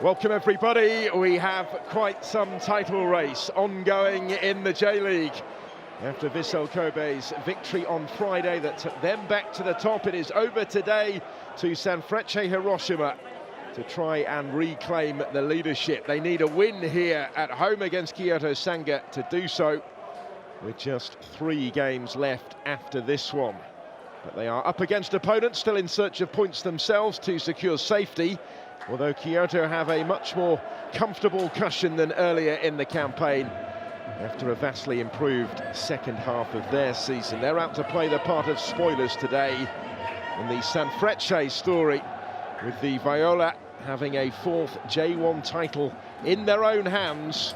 Welcome everybody. We have quite some title race ongoing in the J-League. After Vissel Kobe's victory on Friday that took them back to the top, it is over today to Sanfrecce Hiroshima to try and reclaim the leadership. They need a win here at home against Kyoto Sanga to do so, with just 3 games left after this one. But they are up against opponents still in search of points themselves to secure safety, although Kyoto have a much more comfortable cushion than earlier in the campaign after a vastly improved second half of their season. They're out to play the part of spoilers today in the Sanfrecce story, with the Viola having a 4th J1 title in their own hands,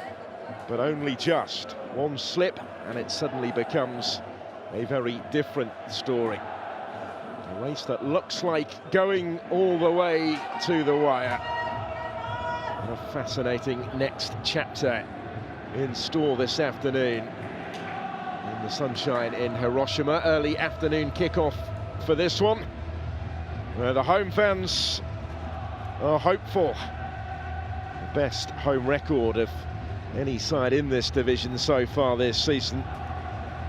but only just one slip and it suddenly becomes a very different story. A race that looks like going all the way to the wire. And a fascinating next chapter in store this afternoon in the sunshine in Hiroshima. Early afternoon kickoff for this one, where the home fans are hopeful. The best home record of any side in this division so far this season.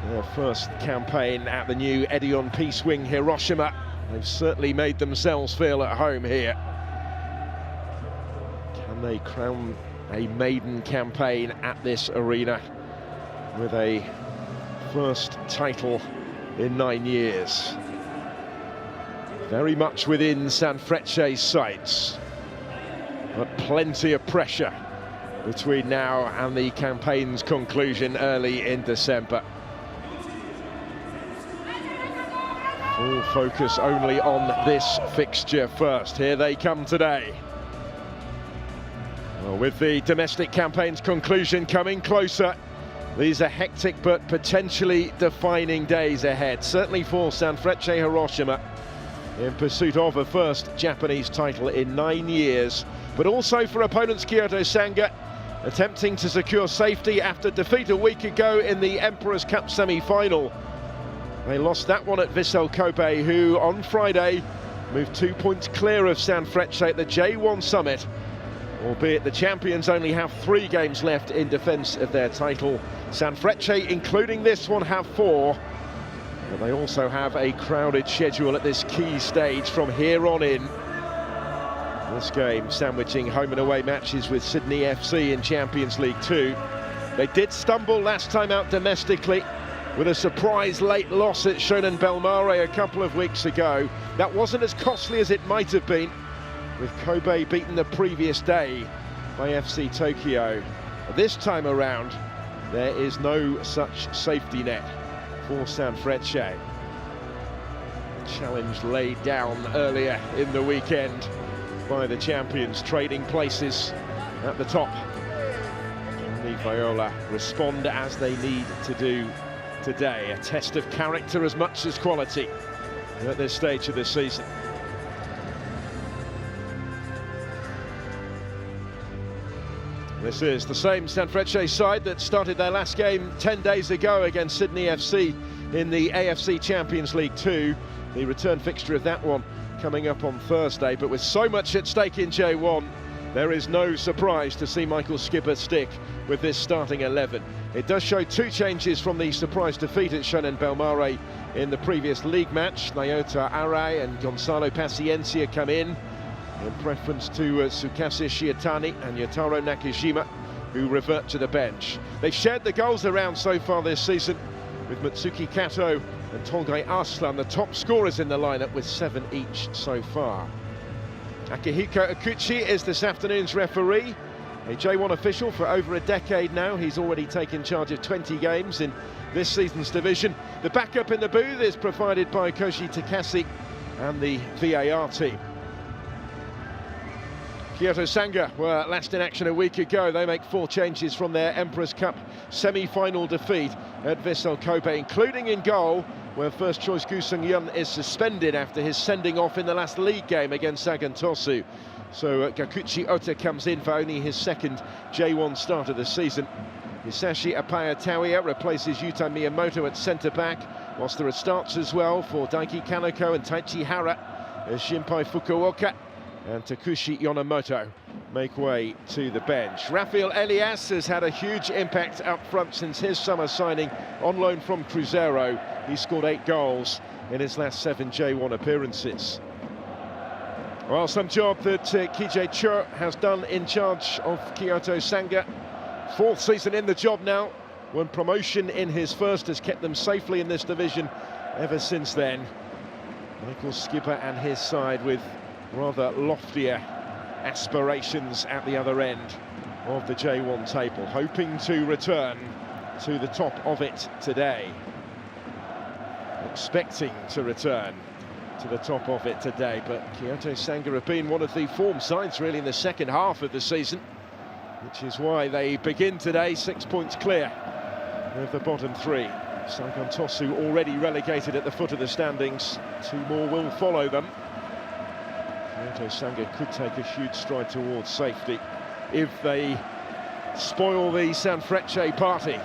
Their first campaign at the new EDION Peace Wing Hiroshima. They've certainly made themselves feel at home here. Can they crown a maiden campaign at this arena with a first title in 9 years? Very much within Sanfrecce's sights, but plenty of pressure between now and the campaign's conclusion early in December. Full focus only on this fixture first. Here they come today. Well, with the domestic campaign's conclusion coming closer, these are hectic but potentially defining days ahead. Certainly for Sanfrecce Hiroshima, in pursuit of a first Japanese title in 9 years, but also for opponents Kyoto Sanga, attempting to secure safety after defeat a week ago in the Emperor's Cup semi-final. They lost that one at Vissel Kobe, who on Friday moved 2 points clear of Sanfrecce at the J1 summit, albeit the champions only have 3 games left in defence of their title. Sanfrecce, including this one, have 4, but they also have a crowded schedule at this key stage from here on in. This game sandwiching home and away matches with Sydney FC in Champions League 2. They did stumble last time out domestically with a surprise late loss at Shonan Bellmare a couple of weeks ago. That wasn't as costly as it might have been, with Kobe beaten the previous day by FC Tokyo. This time around, there is no such safety net for Sanfrecce. Challenge laid down earlier in the weekend by the champions, trading places at the top. And the Viola respond as they need to do today. A test of character as much as quality at this stage of the season. This is the same Sanfrecce side that started their last game 10 days ago against Sydney FC in the AFC Champions League 2. The return fixture of that one coming up on Thursday, but with so much at stake in J1, there is no surprise to see Michael Skipper stick with this starting 11. It does show 2 changes from the surprise defeat at Shonan Bellmare in the previous league match. Naota Arai and Gonzalo Paciencia come in preference to Tsukasa Shiotani and Yotaro Nakajima, who revert to the bench. They've shared the goals around so far this season, with Matsuki Kato and Tongai Arslan the top scorers in the lineup with 7 each so far. Akihiko Okuchi is this afternoon's referee, a J1 official for over a decade now. He's already taken charge of 20 games in this season's division. The backup in the booth is provided by Koji Takasi and the VAR team. Kyoto Sanga were last in action a week ago. They make 4 changes from their Emperor's Cup semi-final defeat at Vissel Kobe, including in goal, where first choice Gu Sung-yun is suspended after his sending off in the last league game against Sagan Tosu. So Gakuchi Ota comes in for only his 2nd J1 start of the season. Hisashi Apaya Tawia replaces Yuta Miyamoto at centre-back, whilst there are starts as well for Daiki Kaneko and Taichi Hara, Shinpai Fukuoka and Takushi Yonemoto. make way to the bench. Rafael Elias has had a huge impact up front since his summer signing on loan from Cruzeiro. He scored 8 goals in his last 7 J1 appearances. Well, some job that Kije Cho has done in charge of Kyoto Sanga. 4th season in the job now. Won promotion in his first, has kept them safely in this division ever since then. Michael Skipper and his side with rather loftier aspirations at the other end of the J1 table, hoping to return to the top of it today. Expecting to return to the top of it today, but Kyoto Sanga have been one of the form sides really in the second half of the season, which is why they begin today 6 points clear of the bottom 3. Saigon Tosu already relegated at the foot of the standings. 2 more will follow them. Kyoto Sanga could take a huge stride towards safety if they spoil the Sanfrecce party.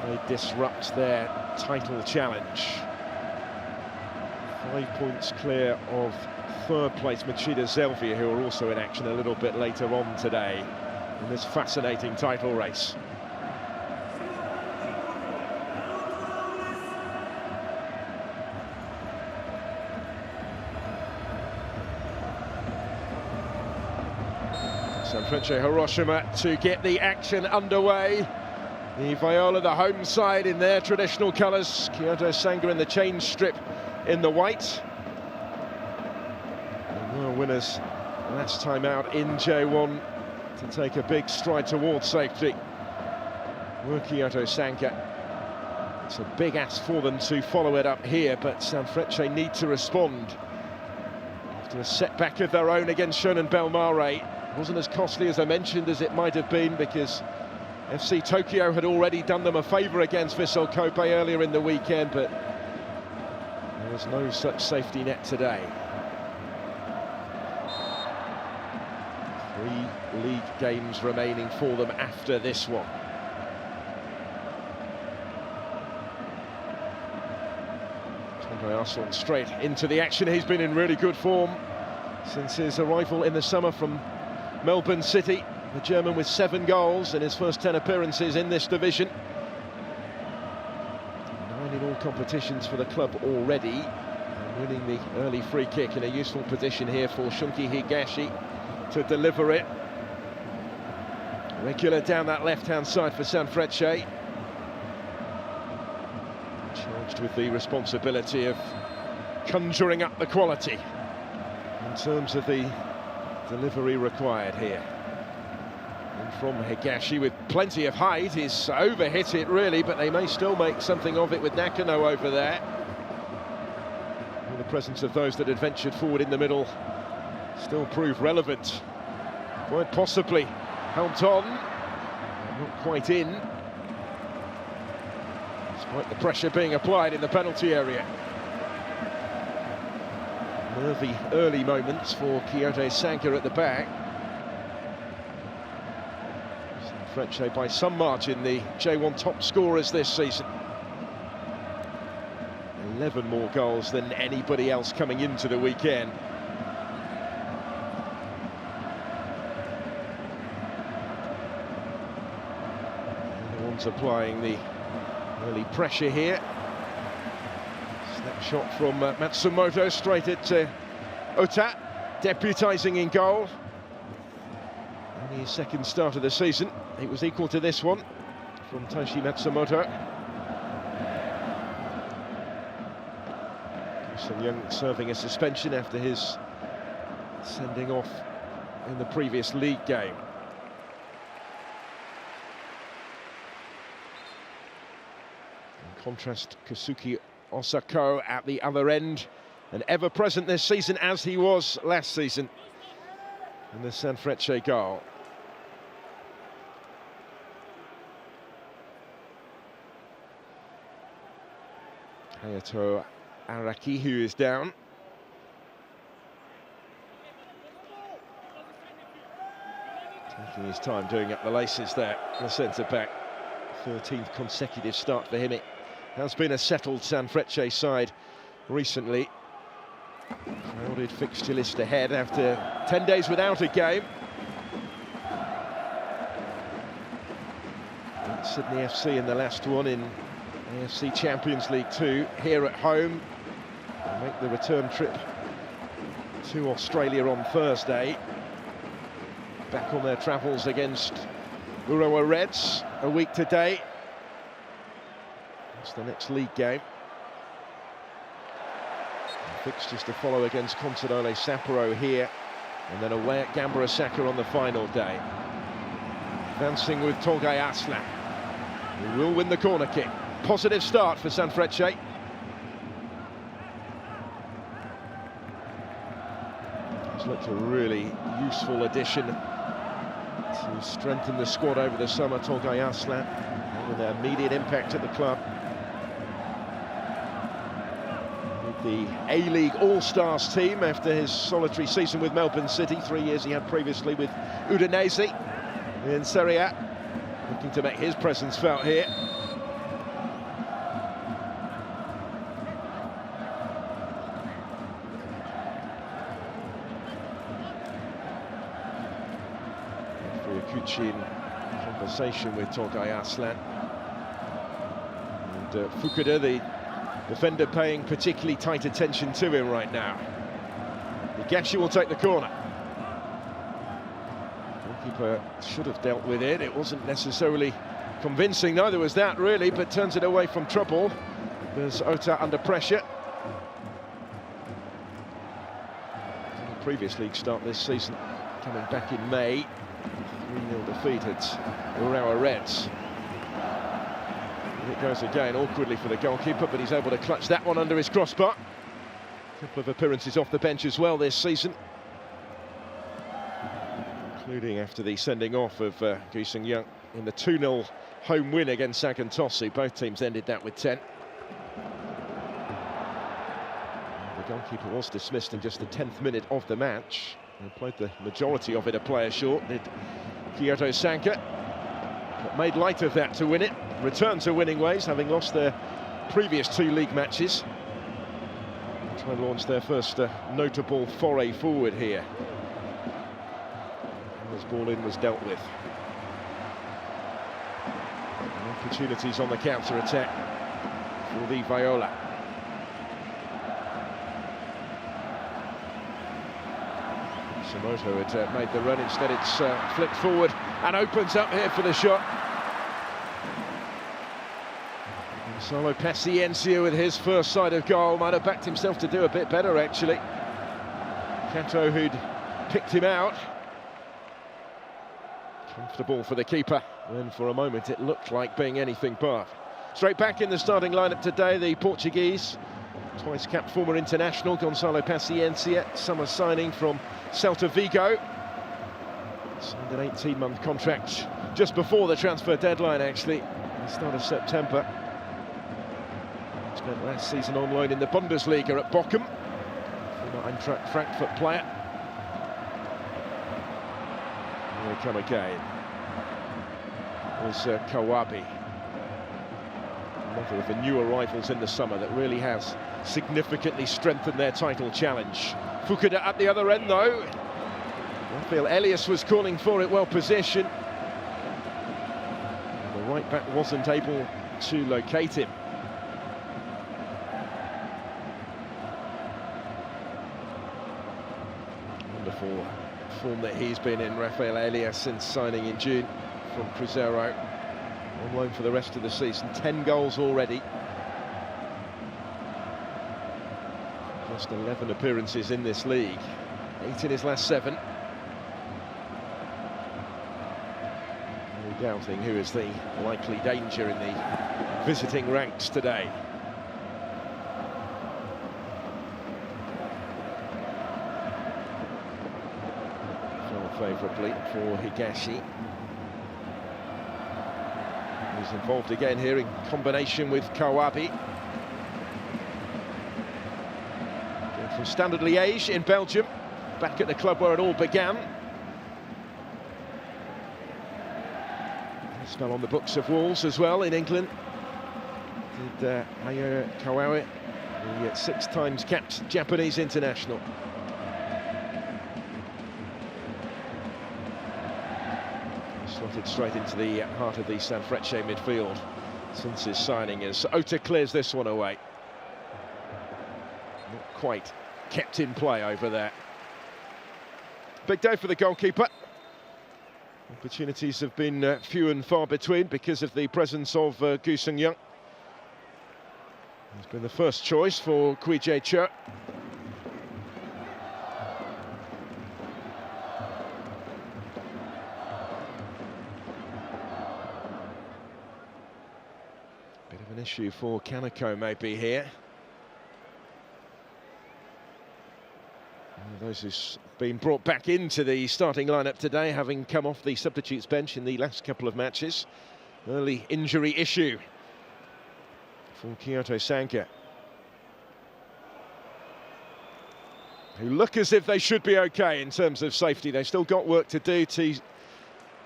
They disrupt their title challenge. 5 points clear of 3rd place Machida Zelvia, who are also in action a little bit later on today in this fascinating title race. Sanfrecce Hiroshima to get the action underway. The Viola, the home side, in their traditional colours. Kyoto Sanga in the change strip in the white. They were winners last time out in J1 to take a big stride towards safety. Were Kyoto Sanga. It's a big ask for them to follow it up here, but Sanfrecce need to respond. After a setback of their own against Shonan Bellmare, wasn't as costly as I mentioned as it might have been, because FC Tokyo had already done them a favour against Vissel Kobe earlier in the weekend, but there was no such safety net today. 3 league games remaining for them after this one. Arson straight into the action. He's been in really good form since his arrival in the summer from Melbourne City. The German with 7 goals in his first 10 appearances in this division. 9 in all competitions for the club already. And winning the early free kick in a useful position here for Shunki Higashi to deliver it. Regular down that left-hand side for Sanfrecce. Charged with the responsibility of conjuring up the quality in terms of the delivery required here. And from Higashi with plenty of height, he's overhit it really, but they may still make something of it with Nakano over there. And the presence of those that had ventured forward in the middle still prove relevant. Quite possibly helped on, not quite in, despite the pressure being applied in the penalty area. Nervy early moments for Kyoto Sanga at the back. Sanfrecce by some margin the J1 top scorers this season. 11 more goals than anybody else coming into the weekend. And the ones applying the early pressure here. Snapshot from Matsumoto straight at Ota, deputising in goal. Only his 2nd start of the season. It was equal to this one from Toshi Matsumoto. Son Young serving a suspension after his sending off in the previous league game. In contrast, Kosuke Osako at the other end, and ever present this season as he was last season in the Sanfrecce goal. Hayato Araki, who is down. Taking his time doing up the laces there, the centre-back. 13th consecutive start for him. It has been a settled Sanfrecce side recently. Crowded fixture list ahead after 10 days without a game. Sydney FC in the last one in AFC Champions League 2 here at home. They'll make the return trip to Australia on Thursday. Back on their travels against Urawa Reds a week today. That's the next league game. Fixtures to follow against Consadole Sapporo here, and then away at Gamba Osaka on the final day. Advancing with Tolgai Aslan, who will win the corner kick. Positive start for Sanfrecce. It's looked a really useful addition to strengthen the squad over the summer, Tolgai Aslan, with their immediate impact at the club. The A-League All-Stars team after his solitary season with Melbourne City, 3 years he had previously with Udinese in Serie A, looking to make his presence felt here. Fukuchi in conversation with Tolgai Aslan. And Fukuda, the defender, paying particularly tight attention to him right now. Higashi will take the corner. Goalkeeper should have dealt with it. It wasn't necessarily convincing, neither was that really, but turns it away from trouble. There's Ota under pressure. The previous league start this season, coming back in May. 3-0 defeat at Urawa Reds. And it goes again, awkwardly for the goalkeeper, but he's able to clutch that one under his crossbar. A couple of appearances off the bench as well this season, including after the sending off of Gui Sung-young in the 2-0 home win against Sagan Tosu. Both teams ended that with 10. The goalkeeper was dismissed in just the 10th minute of the match. And played the majority of it a player short, did Kyoto Sanga, but made light of that to win it. Returned to winning ways, having lost their previous 2 league matches. Trying to launch their first notable foray forward here. And this ball in was dealt with. And opportunities on the counter-attack for the Viola. Samoto had made the run, instead it's flicked forward and opens up here for the shot. Gonzalo Paciencia with his first sight of goal, might have backed himself to do a bit better actually. Kato, who'd picked him out. Comfortable for the keeper, and for a moment it looked like being anything but. Straight back in the starting lineup today, the Portuguese, twice capped former international Gonzalo Paciencia, summer signing from Celta Vigo. Signed an 18-month contract just before the transfer deadline actually, at the start of September. Spent last season on loan in the Bundesliga at Bochum. Former Eintracht Frankfurt player. Here they come again. Was Kawabe. Another of the new arrivals in the summer that really has significantly strengthened their title challenge. Fukuda at the other end though. Rafael Elias was calling for it, well positioned. The right back wasn't able to locate him. Wonderful form that he's been in, Rafael Elias, since signing in June from Cruzeiro. On loan for the rest of the season, 10 goals already. Just 11 appearances in this league, 8 in his last 7. No doubting who is the likely danger in the visiting ranks today. Fell favourably for Higashi. He's involved again here in combination with Kawabe. From Standard Liège in Belgium, back at the club where it all began. A spell on the books of Wolves as well in England. Did Ayo Kawawe, the 6 times capped Japanese international. Slotted straight into the heart of the Sanfrecce midfield since his signing, as Ota clears this one away. Not quite kept in play over there. Big day for the goalkeeper. Opportunities have been few and far between because of the presence of Gu Sung-young. He's been the first choice for Kui Jae-cho. Bit of an issue for Kaneko maybe here. Those who've been brought back into the starting lineup today, having come off the substitutes bench in the last couple of matches. Early injury issue for Kyoto Sanga, who look as if they should be okay in terms of safety. They've still got work to do to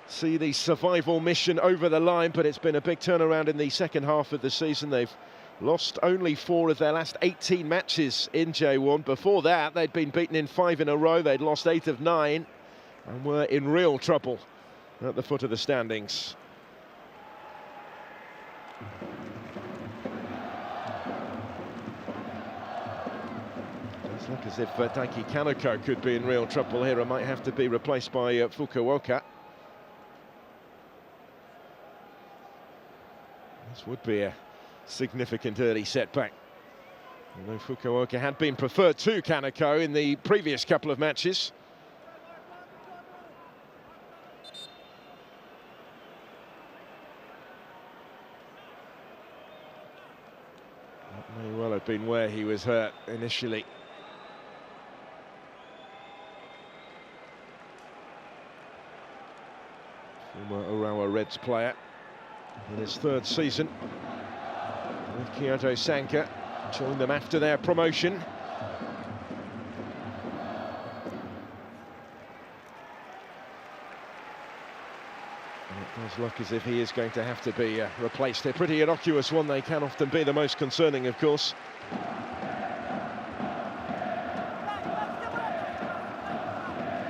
see the survival mission over the line, but it's been a big turnaround in the second half of the season. They've lost only 4 of their last 18 matches in J1. Before that, they'd been beaten in 5 in a row. They'd lost 8 of 9 and were in real trouble at the foot of the standings. Does look as if Daiki Kaneko could be in real trouble here and might have to be replaced by Fukuoka. This would be a significant early setback. Although Fukuoka had been preferred to Kaneko in the previous couple of matches. That may well have been where he was hurt initially. Former Urawa Reds player in his 3rd season with Kyoto Sanga, joined them after their promotion. And it does look as if he is going to have to be replaced. A pretty innocuous one, they can often be the most concerning, of course.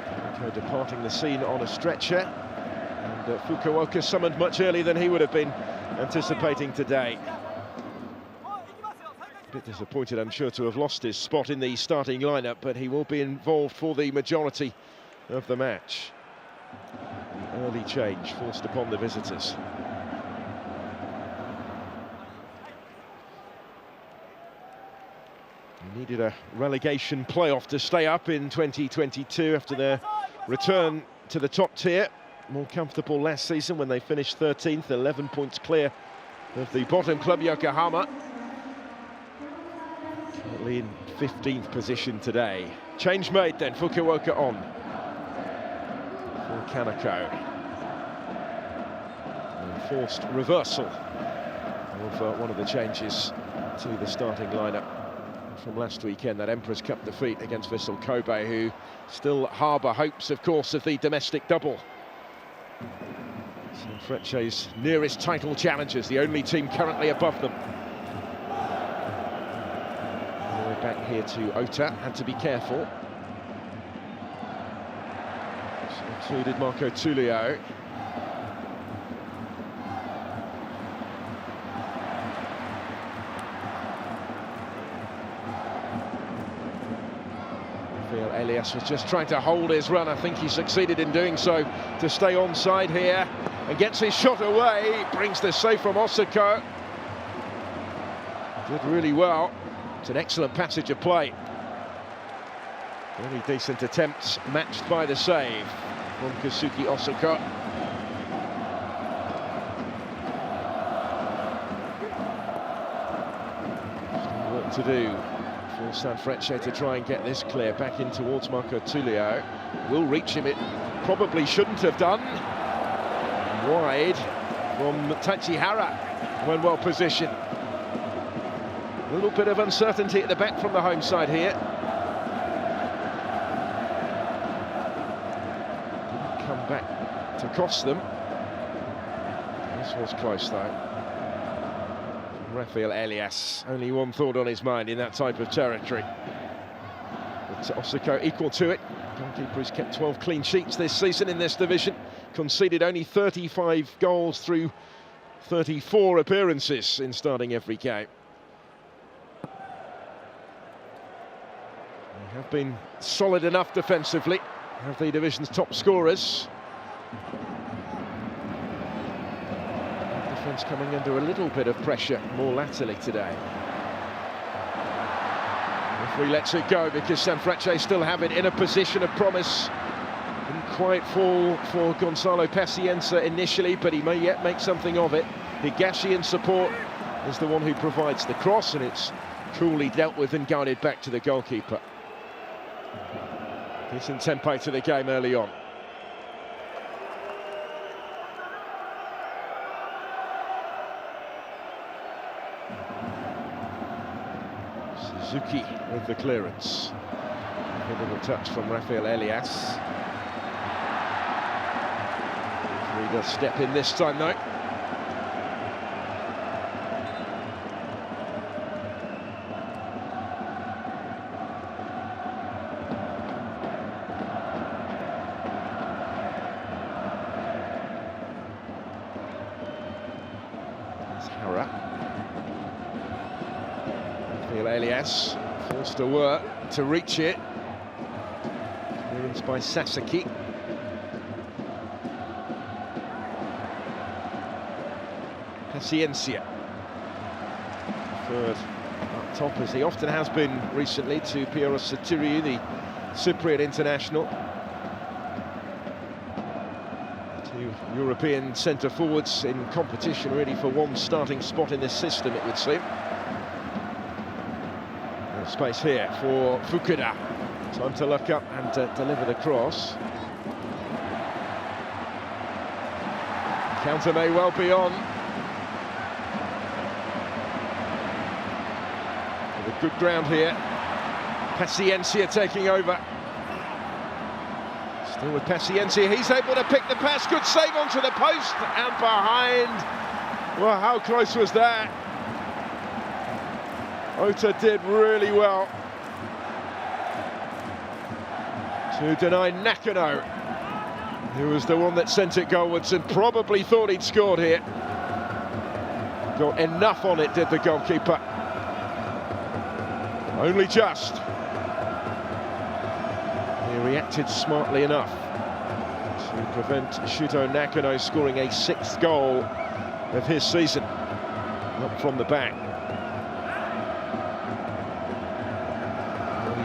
Kaneko departing the scene on a stretcher, and Fukuoka summoned much earlier than he would have been anticipating today. A bit disappointed, I'm sure, to have lost his spot in the starting lineup, but he will be involved for the majority of the match. An early change forced upon the visitors. He needed a relegation playoff to stay up in 2022 after their return to the top tier. More comfortable last season when they finished 13th, 11 points clear of the bottom club Yokohama. Currently in 15th position today. Change made then, Fukuoka on for Kaneko. And forced reversal of one of the changes to the starting lineup from last weekend, that Emperor's Cup defeat against Vissel Kobe, who still harbour hopes, of course, of the domestic double. Sanfrecce's nearest title challengers, the only team currently above them. All the way back here to Ota, had to be careful. So did Marco Tullio. Elias was just trying to hold his run. I think he succeeded in doing so to stay onside here and gets his shot away, brings the save from Osako. Did really well. It's an excellent passage of play. Very decent attempts matched by the save from Kazuki Osako. Still work to do for Sanfrecce to try and get this clear back in towards Marco Tullio. Will reach him, it probably shouldn't have done. Wide from Tachihara when well positioned. A little bit of uncertainty at the back from the home side here. Didn't come back to cost them. This was close though. Rafael Elias. Only one thought on his mind in that type of territory. But Osaka equal to it. Goalkeeper has kept 12 clean sheets this season in this division. Conceded only 35 goals through 34 appearances in starting every game. They have been solid enough defensively. Have the division's top scorers. Defence coming under a little bit of pressure more latterly today. Referee lets it go because Sanfrecce still have it in a position of promise. Didn't quite fall for Gonzalo Pacienza initially, but he may yet make something of it. Higashi in support is the one who provides the cross, and it's coolly dealt with and guided back to the goalkeeper. Decent tempo to the game early on. Suzuki with the clearance. A little touch from Rafael Elias. He does step in this time though. Elias forced to work to reach it. Clearance by Sasaki. Paciencia. Third up top, as he often has been recently, to Piero Sotiriou, the Cypriot international. Two European centre-forwards in competition really for one starting spot in this system, it would seem. Space here for Fukuda. Time to look up and deliver the cross. Counter may well be on. With good ground here. Paciencia taking over. Still with Paciencia, he's able to pick the pass. Good save onto the post and behind. Well, how close was that? Ota did really well to deny Nakano, who was the one that sent it goalwards and probably thought he'd scored here. Got enough on it, did the goalkeeper. Only just. He reacted smartly enough to prevent Shuto Nakano scoring a 6th goal of his season, up from the back.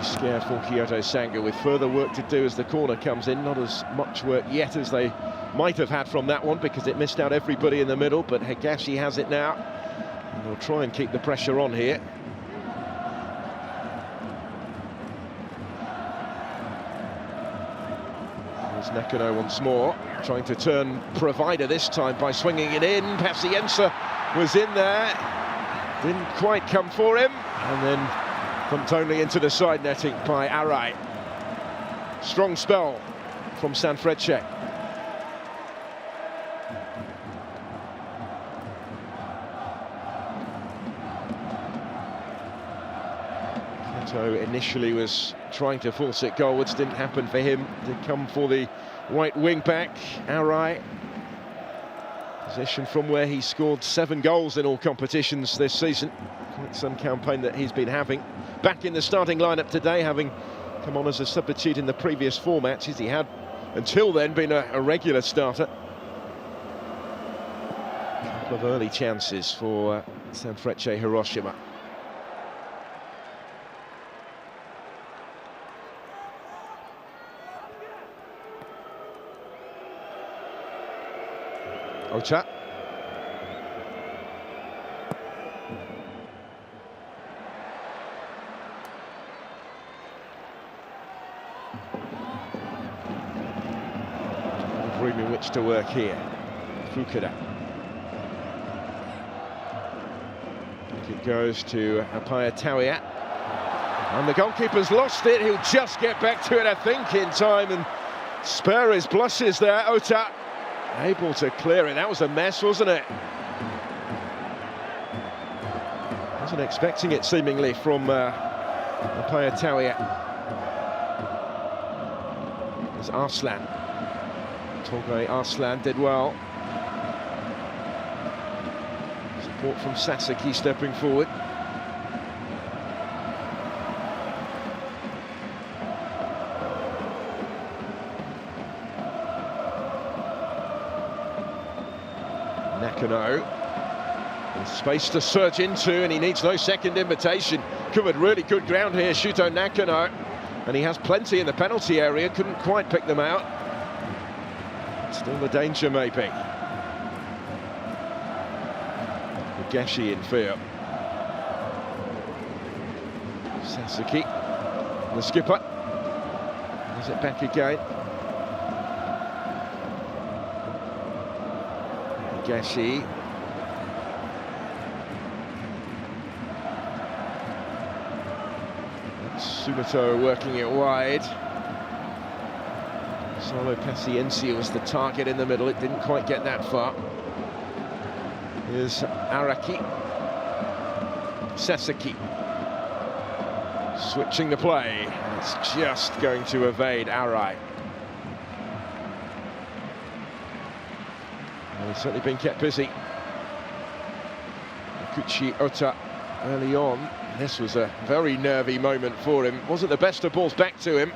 Scare for Kyoto Sanga, with further work to do as the corner comes in. Not as much work yet as they might have had from that one, because it missed out everybody in the middle, but Higashi has it now. And they'll try and keep the pressure on here. There's Nakano once more, trying to turn provider this time by swinging it in. Pacienza was in there, didn't quite come for him, and then pumped only into the side netting by Arai. Strong spell from Sanfrecce. Kyoto initially was trying to force it goalwards, didn't happen for him. Did come for the right wing back, Arai. Position from where he scored 7 goals in all competitions this season. Quite some campaign that he's been having. Back in the starting lineup today, having come on as a substitute in the previous 4 matches. He had, until then, been a regular starter. A couple of early chances for Sanfrecce Hiroshima. Ota. Room in which to work here. Fukuda. It goes to Apaya Tawia. And the goalkeeper's lost it. He'll just get back to it, I think, in time and spare his blushes there. Ota able to clear it. That was a mess, wasn't it? Wasn't expecting it, seemingly, from Apaya Tawiat. There's Arslan. Tolgay Arslan did well. Support from Sasaki stepping forward. Nakano. There's space to surge into, and he needs no second invitation. Covered really good ground here, Shuto Nakano. And he has plenty in the penalty area, couldn't quite pick them out. Still the danger, maybe. Geshi in fear. Sasaki, the skipper. Is it back again? Geshi. Sumoto working it wide. Solo Pacienza was the target in the middle. It didn't quite get that far. Here's Araki. Sasaki. Switching the play. It's just going to evade Arai. Well, he's certainly been kept busy. Kuchi Ota early on. This was a very nervy moment for him. Wasn't the best of balls back to him.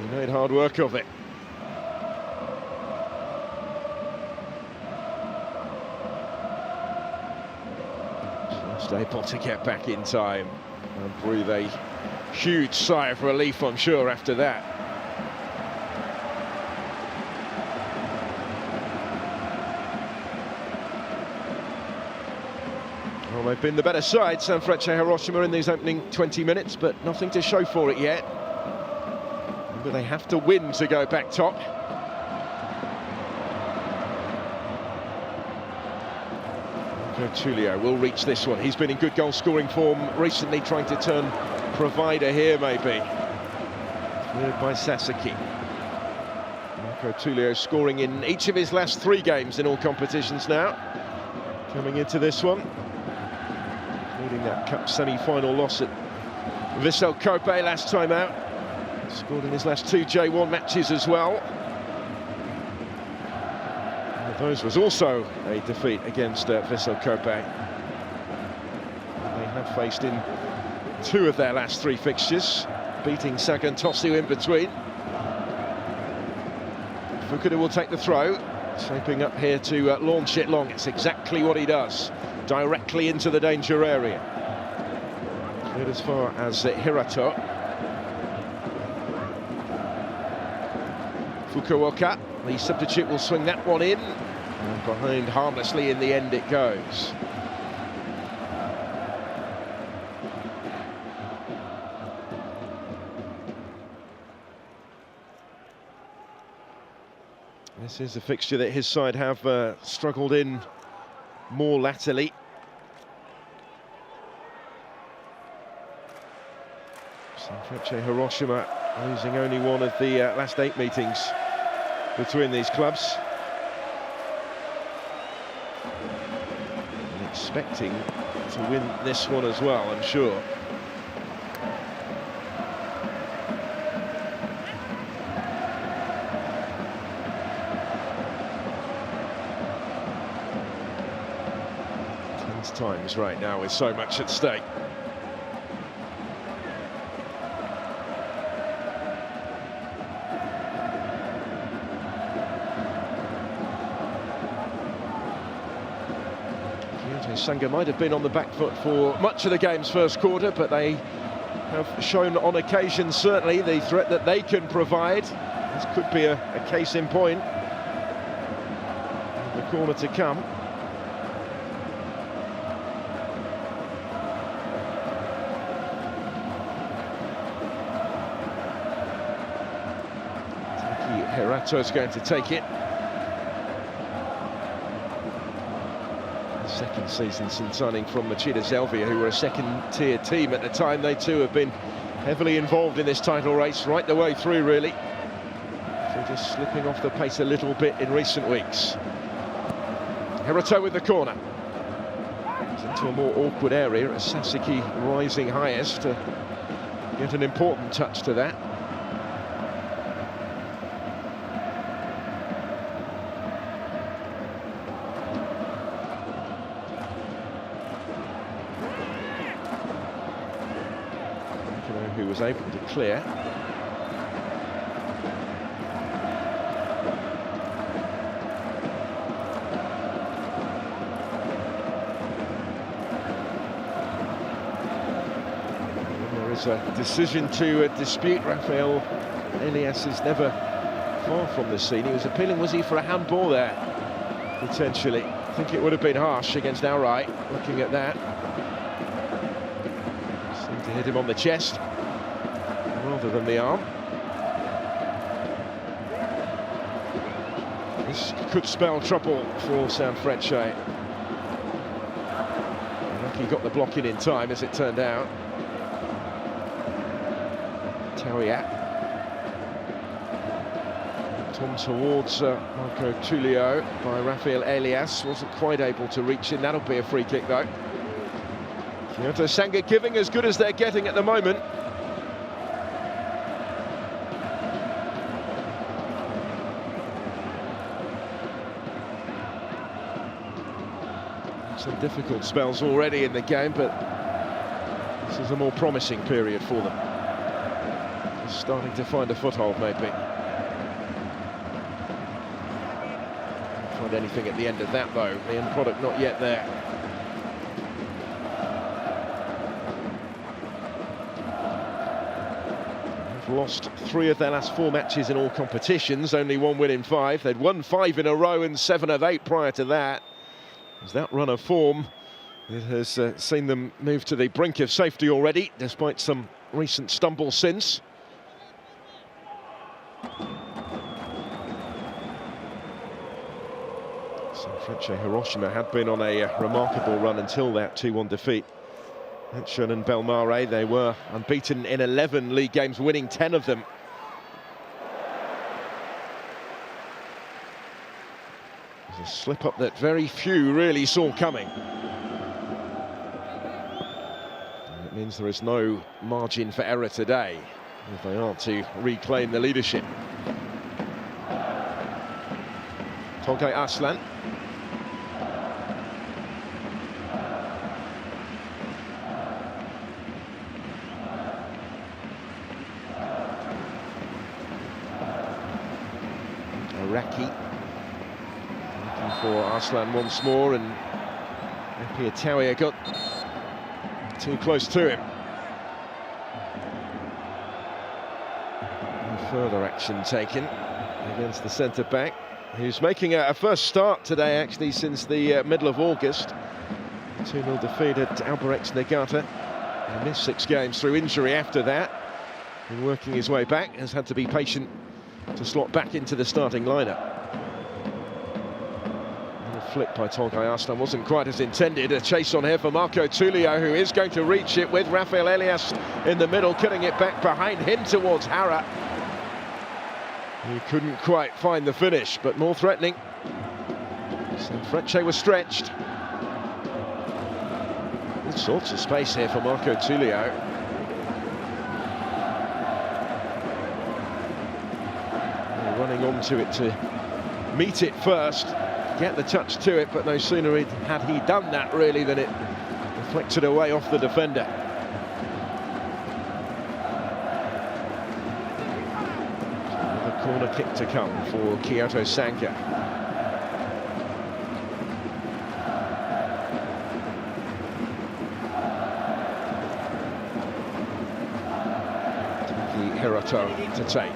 He made hard work of it. Just able to get back in time and breathe a huge sigh of relief, I'm sure, after that. Well, they've been the better side, Sanfrecce Hiroshima, in these opening 20 minutes, but nothing to show for it yet. But they have to win to go back top. Tulio will reach this one. He's been in good goal-scoring form recently, trying to turn provider here, maybe. Cleared by Sasaki. Marco Tulio scoring in each of his last 3 games in all competitions now. Coming into this one, including that cup semi-final loss at Vissel Kobe last time out. Scored in his last 2 J1 matches as well. One of those was also a defeat against Vissel Kobe. They have faced in 2 of their last 3 fixtures, beating Sagan Tosu in between. Fukuda will take the throw, shaping up here to launch it long. It's exactly what he does, directly into the danger area. Cleared as far as Hirato. Fukuoka, the substitute, will swing that one in, and behind harmlessly in the end it goes. This is a fixture that his side have struggled in more latterly. Sanfrecce Hiroshima losing only one of the last 8 meetings between these clubs. And expecting to win this one as well, I'm sure. Tense times right now with so much at stake. Sanga might have been on the back foot for much of the game's first quarter, but they have shown on occasion, certainly, the threat that they can provide. This could be a case in point. The corner to come. Hirato's going to take it. Second season since signing from Machida Zelvia, who were a second-tier team at the time. They too have been heavily involved in this title race right the way through, really. So just slipping off the pace a little bit in recent weeks. Hirato with the corner. into a more awkward area as Sasaki rising highest to get an important touch to that. Who was able to clear. There is a decision to dispute. Rafael Elias is never far from the scene. He was appealing, was he, for a handball there? Potentially. I think it would have been harsh against Aurai, looking at that. Seemed to hit him on the chest rather than the arm. This could spell trouble for Sanfrecce. Lucky got the block in time, as it turned out. Tauiat. Tom towards Marco Tullio by Rafael Elias. Wasn't quite able to reach in. That'll be a free kick, though. Kyoto Sanga giving as good as they're getting at the moment. Some difficult spells already in the game, but this is a more promising period for them. Just starting to find a foothold, maybe. Find anything at the end of that, though. The end product not yet there. They've lost 3 of their last 4 matches in all competitions, only 1 win in 5. They'd won 5 in a row and 7 of 8 prior to that. That run of form, it has seen them move to the brink of safety already, despite some recent stumbles since. Sanfrecce Hiroshima had been on a remarkable run until that 2-1 defeat. Etchen and Belmare, they were unbeaten in 11 league games, winning 10 of them. A slip-up that very few really saw coming. And it means there is no margin for error today if they are to reclaim the leadership. Tolgay Arslan. Araki. For Arslan once more, and Tauiat got too close to him. No further action taken against the centre-back, who's making a first start today, actually, since the middle of August. 2-0 defeat at Albirex Niigata. He missed 6 games through injury after that. Been working his way back, has had to be patient to slot back into the starting lineup. Flick by Tolgay Arslan wasn't quite as intended. A chase on here for Marco Tullio, who is going to reach it with Rafael Elias in the middle, cutting it back behind him towards Hara. He couldn't quite find the finish, but more threatening. Sanfrecce was stretched. All sorts of space here for Marco Tullio. Running onto it to meet it first. Get the touch to it, but no sooner had he done that, really, than it deflected away off the defender. Another corner kick to come for Kyoto Sanga. Hiroto to take.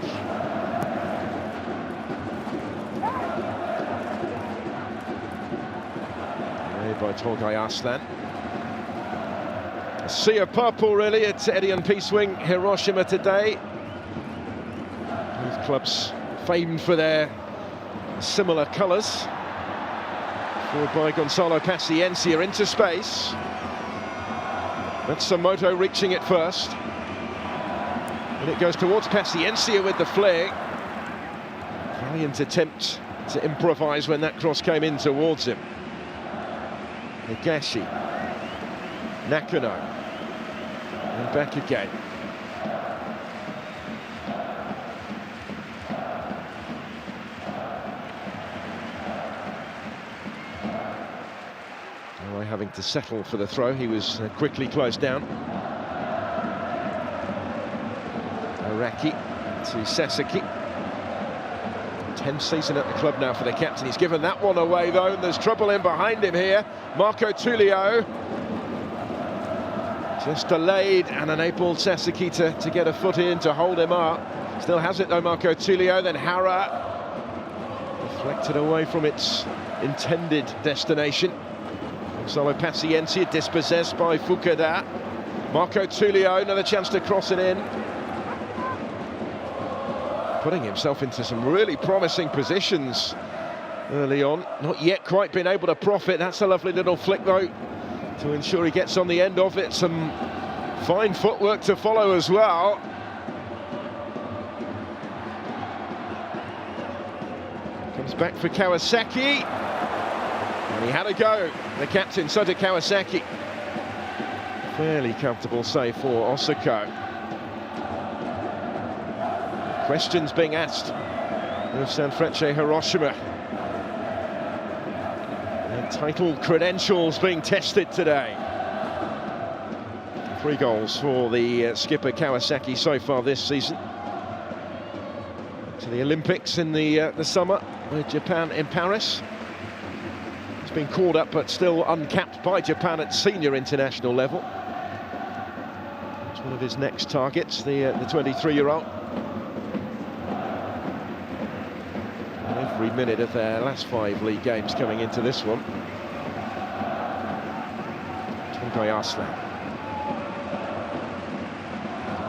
By Tolgay Arslan. A sea of purple, really, at EDION Peace Wing Hiroshima today. Both clubs famed for their similar colours. Forward by Gonzalo Paciencia into space. Matsumoto reaching it first. And it goes towards Paciencia with the flick. Valiant attempt to improvise when that cross came in towards him. Higashi Nakano. And back again. Having to settle for the throw, he was quickly closed down. Araki to Sasaki. 10th season at the club now for the captain. He's given that one away though, and there's trouble in behind him here. Marco Tullio just delayed and enabled Sasaki to get a foot in to hold him up. Still has it though, Marco Tullio. Then Hara deflected away from its intended destination. Gonzalo Paciencia dispossessed by Fukada. Marco Tullio, another chance to cross it in. Putting himself into some really promising positions early on. Not yet quite been able to profit. That's a lovely little flick though, to ensure he gets on the end of it. Some fine footwork to follow as well. Comes back for Kawasaki. And he had a go, the captain, Sota Kawasaki. Fairly comfortable save for Osako. Questions being asked of Sanfrecce Hiroshima. And title credentials being tested today. 3 goals for the skipper Kawasaki so far this season. To the Olympics in the summer with Japan in Paris. He's been called up but still uncapped by Japan at senior international level. It's one of his next targets, the 23-year-old. Every minute of their last 5 league games coming into this one. Tongay Arslan.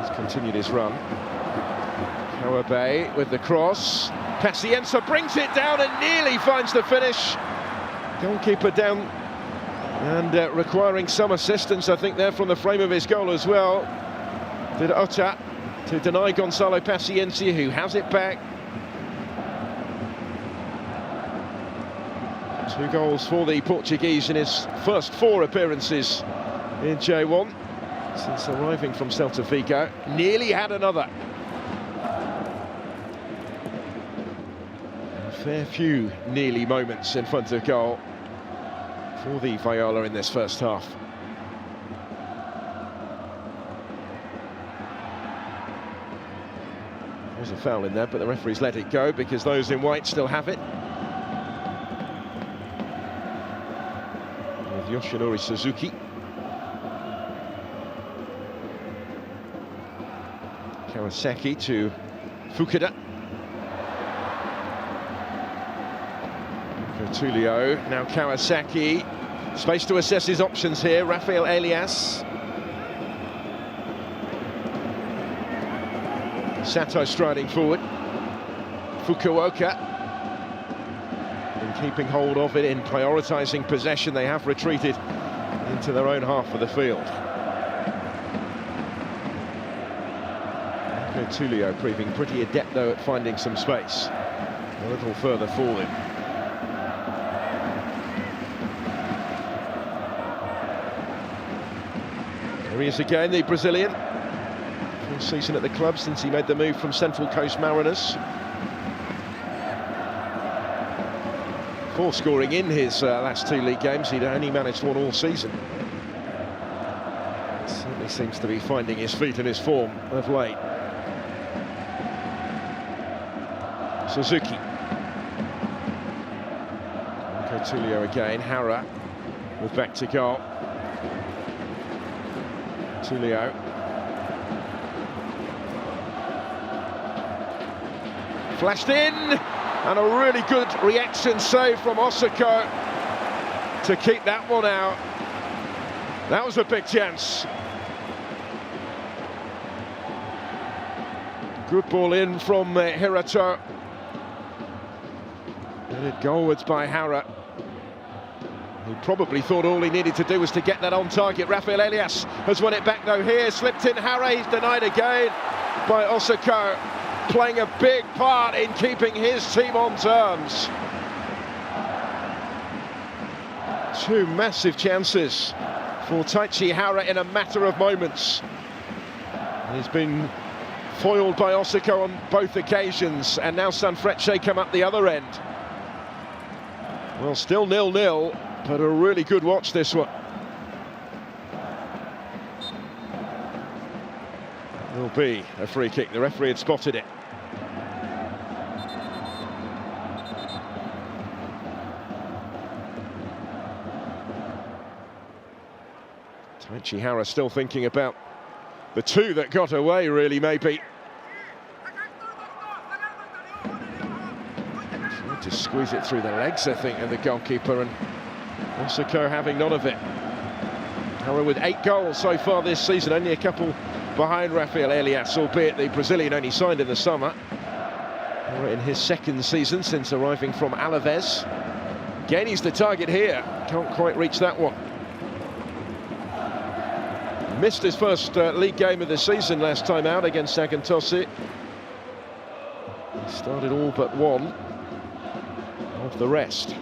He's continued his run. Kawabe with the cross. Paciencia brings it down and nearly finds the finish. Goalkeeper down and requiring some assistance, I think, there from the frame of his goal as well. Did Ota to deny Gonzalo Paciencia, who has it back. 2 goals for the Portuguese in his first 4 appearances in J1 since arriving from Celta Vigo. Nearly had another. A fair few nearly moments in front of goal for the Viola in this first half. There's a foul in there, but the referee's let it go because those in white still have it. Yoshinori Suzuki. Kawasaki to Fukada. Tullio, now Kawasaki. Space to assess his options here. Rafael Elias. Sato striding forward. Fukuoka. In keeping hold of it, in prioritising possession, they have retreated into their own half of the field. Tullio proving pretty adept though at finding some space. A little further forward. There he is again, the Brazilian. Full season at the club since he made the move from Central Coast Mariners. 4 scoring in his last 2 league games. He'd only managed 1 all season. Certainly seems to be finding his feet and his form of late. Suzuki. Tullio again. Hara with back to goal. Tullio. Flashed in, and a really good reaction save from Osako to keep that one out. That was a big chance. Good ball in from Hirato. Headed goalwards by Hara. He probably thought all he needed to do was to get that on target. Rafael Elias has won it back though here. Slipped in Hara, he's denied again by Osako. Playing a big part in keeping his team on terms. 2 massive chances for Taichi Hara in a matter of moments. He's been foiled by Osako on both occasions, and now Sanfrecce come up the other end. Well, still 0-0, but a really good watch, this one. Will be a free kick. The referee had spotted it. Taichi Hara still thinking about the two that got away, really, maybe. Tried to squeeze it through the legs, I think, of the goalkeeper, and Osako having none of it. Hara with 8 goals so far this season, only a couple behind Rafael Elias, albeit the Brazilian only signed in the summer. Hara in his 2nd season since arriving from Alaves. Again, he's the target here. Can't quite reach that one. Missed his first league game of the season last time out against Sagantosi. He started all but one of the rest.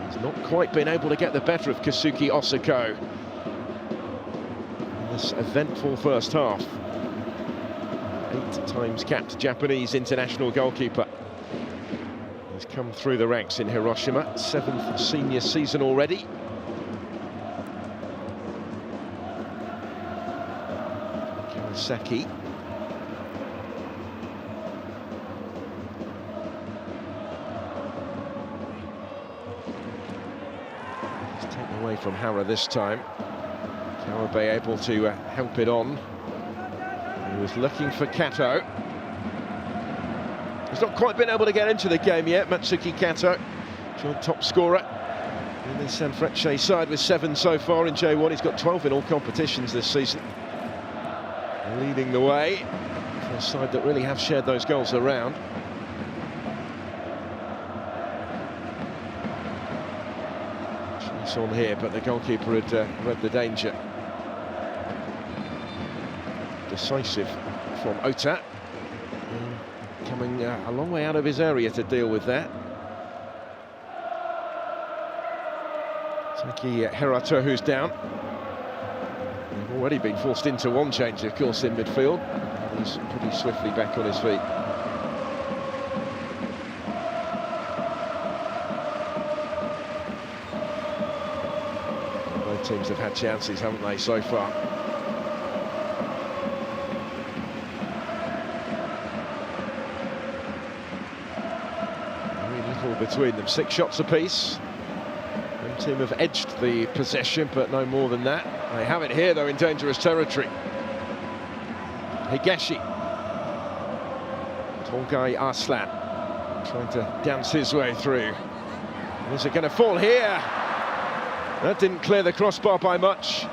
He's not quite been able to get the better of Kazuki Osako in this eventful first half. 8 times capped Japanese international goalkeeper. He's come through the ranks in Hiroshima, 7th senior season already. Saki. It's taken away from Hara this time. Kawabe able to help it on. He was looking for Kato. He's not quite been able to get into the game yet, Matsuki Kato, joint top scorer in the Sanfrecce side with 7 so far in J1. He's got 12 in all competitions this season. Leading the way for a side that really have shared those goals around. Chase on here, but the goalkeeper had read the danger. Decisive from Ota. Coming a long way out of his area to deal with that. Taki Hirato, who's down. They've already been forced into one change, of course, in midfield. He's pretty swiftly back on his feet. Both teams have had chances, haven't they, so far? Very little between them. 6 shots apiece. One team have edged the possession, but no more than that. They have it here, though, in dangerous territory. Higashi. Tolgai Arslan trying to dance his way through. Is it going to fall here? That didn't clear the crossbar by much.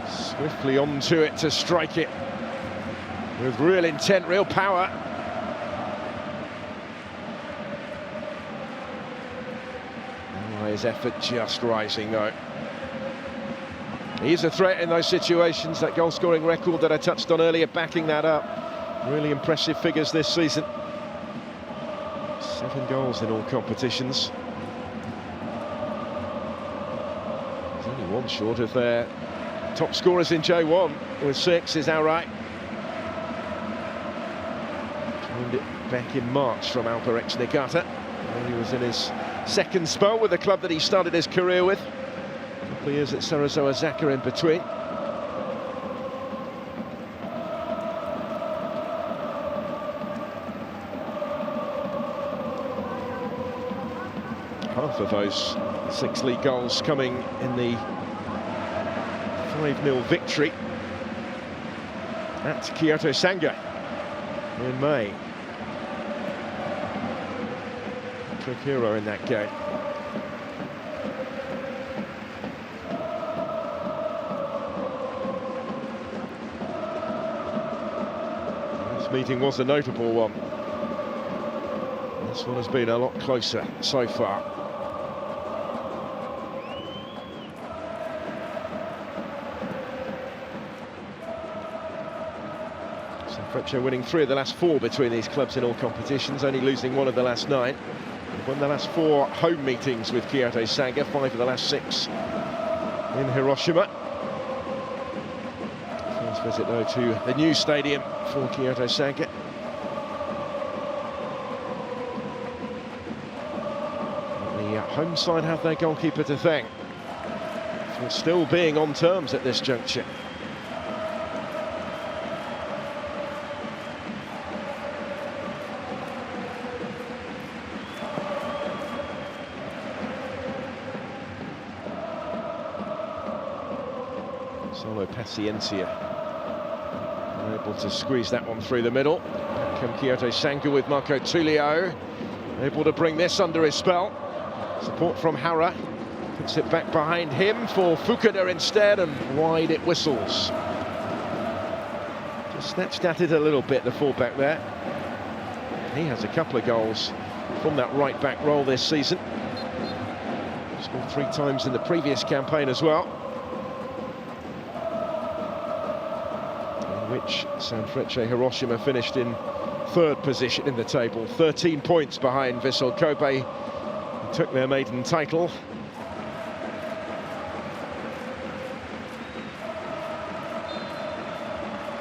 Swiftly onto it to strike it with real intent, real power. His effort just rising, though. He's a threat in those situations. That goal-scoring record that I touched on earlier, backing that up. Really impressive figures this season. 7 goals in all competitions. There's only one short of their top scorers in J1 with 6 is outright. Joined it back in March from Alperex Niigata. He was in his 2nd spell with the club that he started his career with. A couple of years at Cerezo Osaka in between. Half of those 6 league goals coming in the 5-0 victory at Kyoto Sanga in May. Hero in that game. This meeting was a notable one. This one has been a lot closer so far. Sanfrecce winning 3 of the last 4 between these clubs in all competitions, only losing 1 of the last 9. won the last 4 home meetings with Kyoto Sanga, 5 of the last 6 in Hiroshima. First visit though to the new stadium for Kyoto Sanga. The home side have their goalkeeper to thank for still being on terms at this juncture. Solo Paciencia able to squeeze that one through the middle. Come Kyoto Sanga with Marco Tullio, able to bring this under his spell. Support from Hara, puts it back behind him for Fukuda instead, and wide it whistles. Just snatched at it a little bit, the fullback there. He has a couple of goals from that right back role this season. Scored 3 times in the previous campaign as well, in which Sanfrecce Hiroshima finished in 3rd position in the table, 13 points behind Vissel Kobe, who took their maiden title.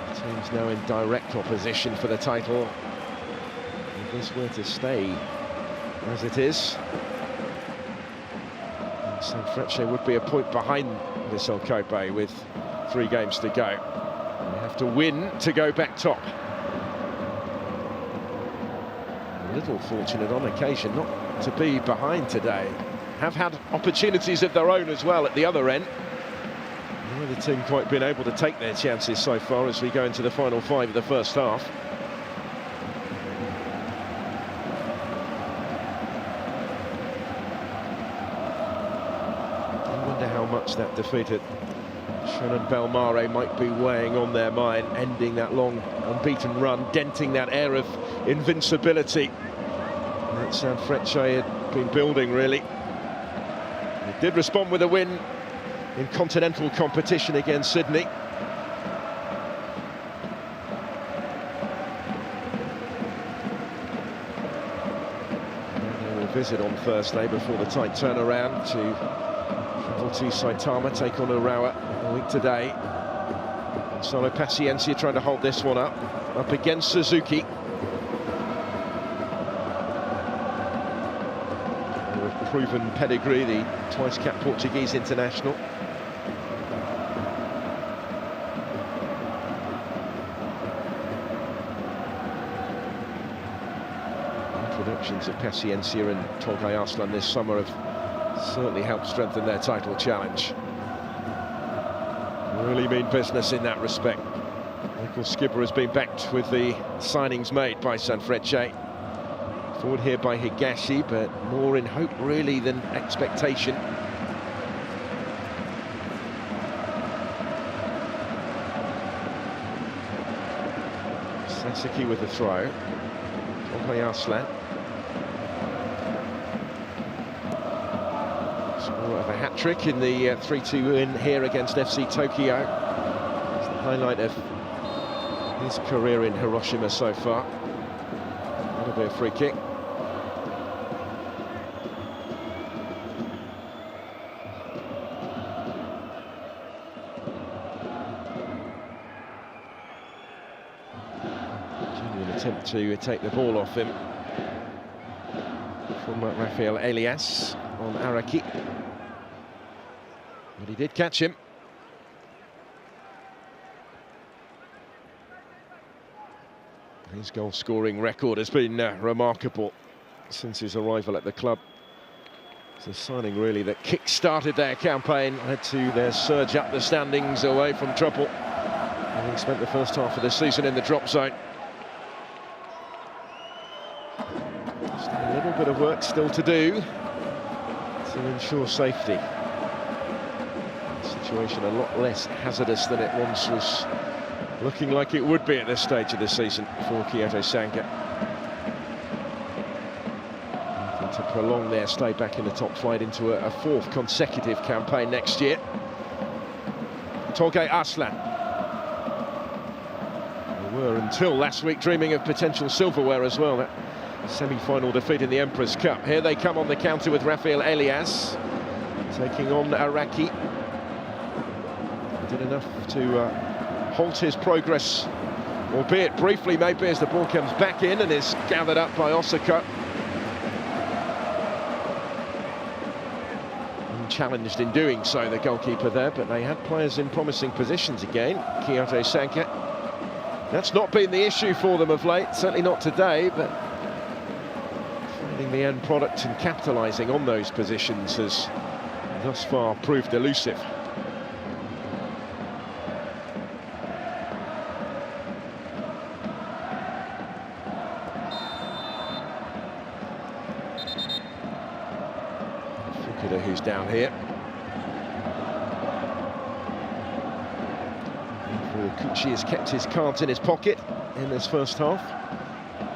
The team's now in direct opposition for the title. If this were to stay as it is, Sanfrecce would be a point behind Vissel Kobe with 3 games to go. They have to win to go back top. A little fortunate on occasion not to be behind today. Have had opportunities of their own as well at the other end. Neither team quite been able to take their chances so far as we go into the final 5 of the first half. I wonder how much that defeated Shonan Belmare might be weighing on their mind, ending that long unbeaten run, denting that air of invincibility that Sanfrecce had been building, really. They did respond with a win in continental competition against Sydney. And they will visit on Thursday before the tight turnaround to travel to Saitama, take on Urawa a week today. And Solo Paciencia trying to hold this one up against Suzuki. With proven pedigree, the twice-capped Portuguese international. Introductions of Paciencia and Tolgay Arslan this summer have certainly helped strengthen their title challenge. Really mean business in that respect. Michael Skipper has been backed with the signings made by Sanfrecce. Forward here by Higashi, but more in hope really than expectation. Sasaki with the throw. Tolgay Arslan. Score of a hat-trick in the 3-2 win here against FC Tokyo. It's the highlight of his career in Hiroshima so far. That'll be a free kick. Genuine attempt to take the ball off him from Rafael Elias on Araki. But he did catch him. His goal-scoring record has been remarkable since his arrival at the club. It's a signing really that kick-started their campaign, led to their surge up the standings away from trouble, having spent the first half of the season in the drop zone. Just a little bit of work still to do to ensure safety. The situation a lot less hazardous than it once was looking like it would be at this stage of the season for Kyoto Sanga. To prolong their stay back in the top flight into a 4th consecutive campaign next year. Tolgay Arslan. They were until last week dreaming of potential silverware as well. That semi-final defeat in the Emperor's Cup. Here they come on the counter with Rafael Elias taking on Araki. Did enough to halt his progress, albeit briefly maybe, as the ball comes back in and is gathered up by Osaka. Challenged in doing so, the goalkeeper there, but they had players in promising positions again. Kyoto Sanga. That's not been the issue for them of late, certainly not today, but finding the end product and capitalising on those positions has thus far proved elusive. Who's down here. Fukuda has kept his cards in his pocket in this first half.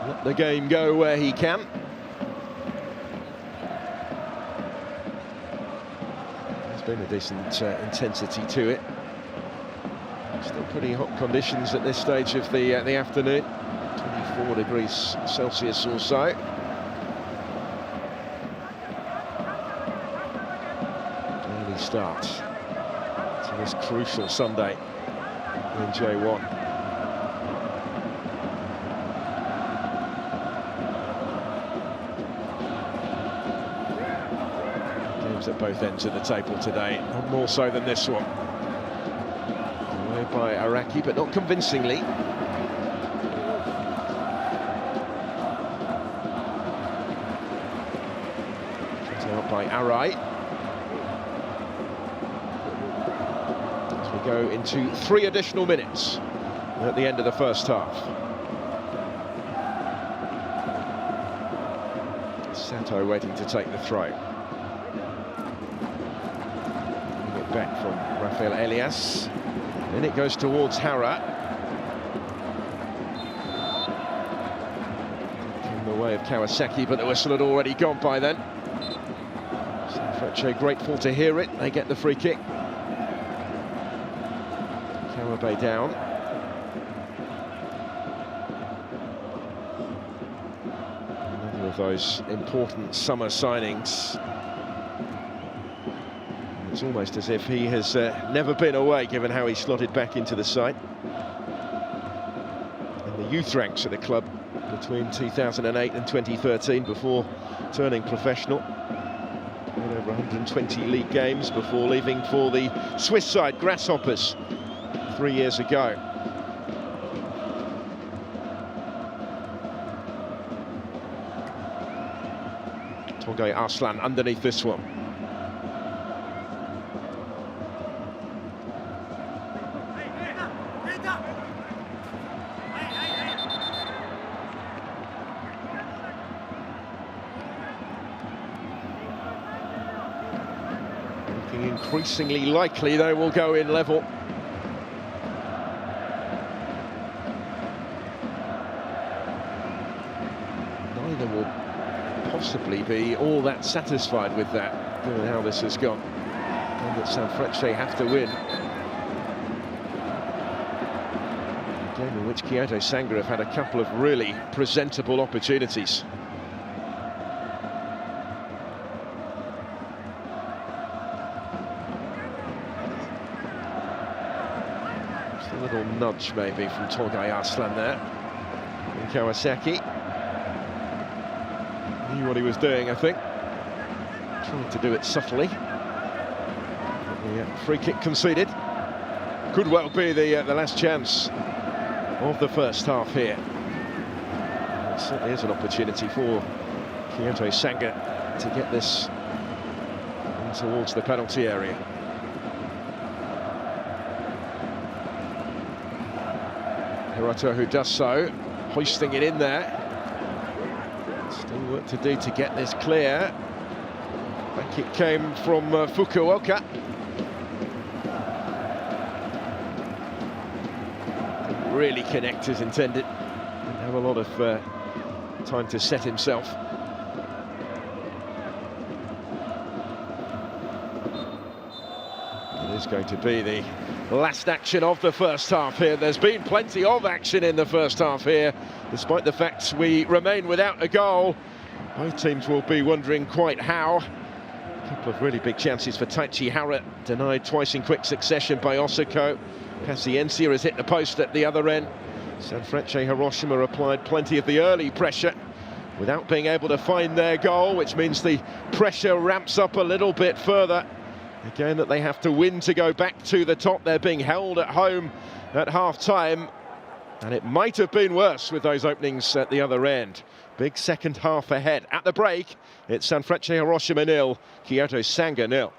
Let the game go where he can. There's been a decent intensity to it. Still pretty hot conditions at this stage of the afternoon. 24 degrees Celsius or so. Start to this crucial Sunday in J1. Games at both ends of the table today, not more so than this one. Away by Araki, but not convincingly. Out by Arai. Go into 3 additional minutes at the end of the first half. Sato waiting to take the throw. Get back from Rafael Elias. Then it goes towards Hara. In the way of Kawasaki, but the whistle had already gone by then. Sanfrecce grateful to hear it. They get the free kick. Kawabe down. Another of those important summer signings. It's almost as if he has never been away, given how he slotted back into the side. In the youth ranks of the club between 2008 and 2013, before turning professional. Played over 120 league games before leaving for the Swiss side, Grasshoppers, 3 years ago. Togay Arslan underneath this one. Looking increasingly likely they will go in level. Will possibly be all that satisfied with that, given how this has gone, and that Sanfrecce have to win. A game in which Kyoto Sanga have had a couple of really presentable opportunities. Just a little nudge maybe from Togay Arslan there. And Kawasaki knew what he was doing, I think. Trying to do it subtly. The free kick conceded. Could well be the last chance of the first half here. It certainly is an opportunity for Kyoto Sanga to get this in towards the penalty area. Hirata, who does so, hoisting it in there. Still work to do to get this clear. Back it came from Fukuoka. Didn't really connect as intended. Didn't have a lot of time to set himself. It is going to be the last action of the first half here. There's been plenty of action in the first half here, despite the fact we remain without a goal. Both teams will be wondering quite how. A couple of really big chances for Taichi Hara, denied twice in quick succession by Osako. Paciencia has hit the post at the other end. Sanfrecce Hiroshima applied plenty of the early pressure without being able to find their goal, which means the pressure ramps up a little bit further. Again, that they have to win to go back to the top. They're being held at home at half-time, and it might have been worse with those openings at the other end. Big second half ahead. At the break, it's Sanfrecce Hiroshima 0, Kyoto Sanga 0.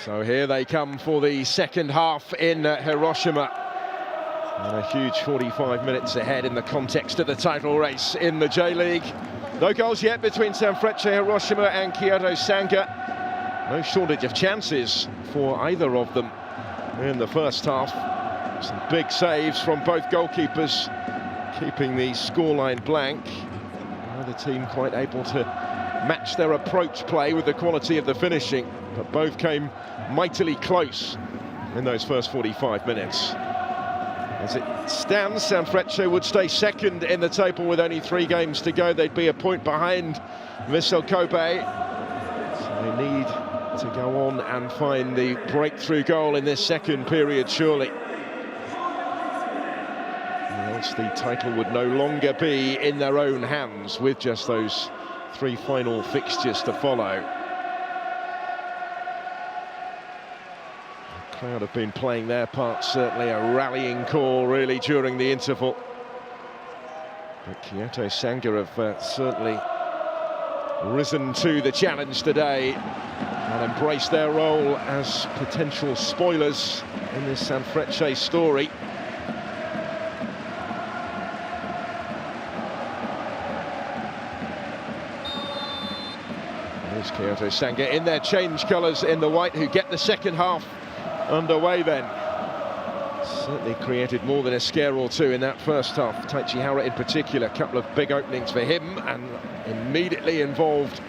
So here they come for the second half in Hiroshima. And a huge 45 minutes ahead in the context of the title race in the J-League. No goals yet between Sanfrecce Hiroshima and Kyoto Sanga. No shortage of chances for either of them in the first half. Some big saves from both goalkeepers, keeping the scoreline blank. Neither team quite able to match their approach play with the quality of the finishing, but both came mightily close in those first 45 minutes. As it stands, Sanfrecce would stay second in the table with only 3 games to go. They'd be a point behind Vissel Kobe. So they need to go on and find the breakthrough goal in this second period, surely. Or else the title would no longer be in their own hands with just those 3 final fixtures to follow. The crowd have been playing their part, certainly a rallying call really during the interval. But Kyoto Sanga have certainly risen to the challenge today and embraced their role as potential spoilers in this Sanfrecce story. There's Kyoto Sanga in their change colours in the white, who get the second half underway then. Certainly created more than a scare or two in that first half. Taichihara in particular, a couple of big openings for him, and immediately involved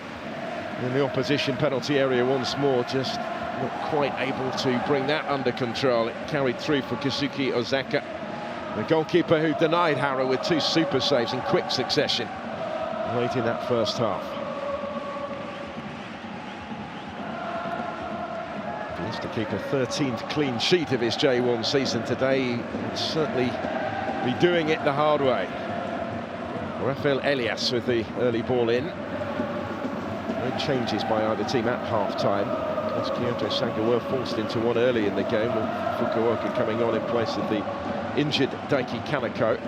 in the opposition penalty area once more, just not quite able to bring that under control. It carried through for Kazuki Ozaka, the goalkeeper who denied Hara with 2 super saves in quick succession late in that first half. To keep a 13th clean sheet of his J1 season today, he'd certainly be doing it the hard way. Rafael Elias with the early ball in. No changes by either team at half-time, as Kyoto Sanga were forced into one early in the game, with Fukuoka coming on in place of the injured Daiki Kaneko.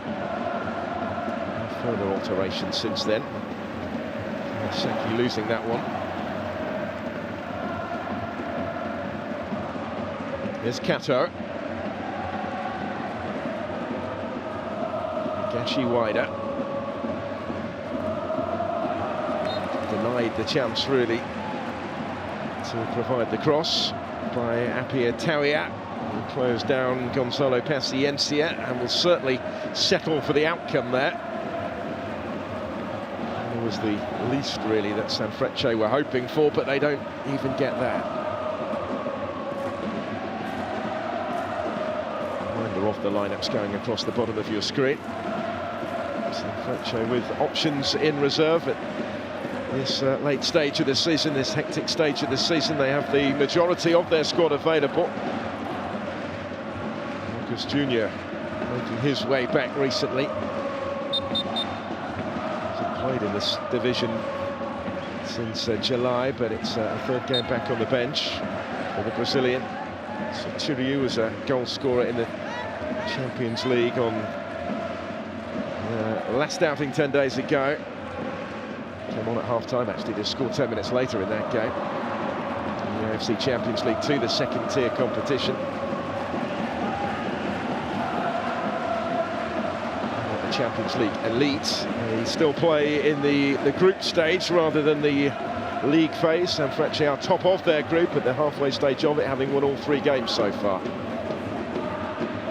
No further alterations since then. Seki losing that one. Here's Kato. Gashi wider. Denied the chance, really, to provide the cross by Apia Tawia, who closed down Gonzalo Paciencia and will certainly settle for the outcome there. It was the least, really, that Sanfrecce were hoping for, but they don't even get that. Off the lineups going across the bottom of your screen. Sanfrecce with options in reserve at this late stage of the season, this hectic stage of the season. They have the majority of their squad available. Marcus Jr. making his way back recently. He's a played in this division since July, but it's a third game back on the bench for the Brazilian. So Chiriu was a goal scorer in the Champions League on last outing 10 days ago. Came on at half-time actually to score 10 minutes later in that game. In the AFC Champions League 2, the second-tier competition. The Champions League elite. They still play in the group stage rather than the league phase. Sanfrecce are top of their group at the halfway stage of it, having won all 3 games so far.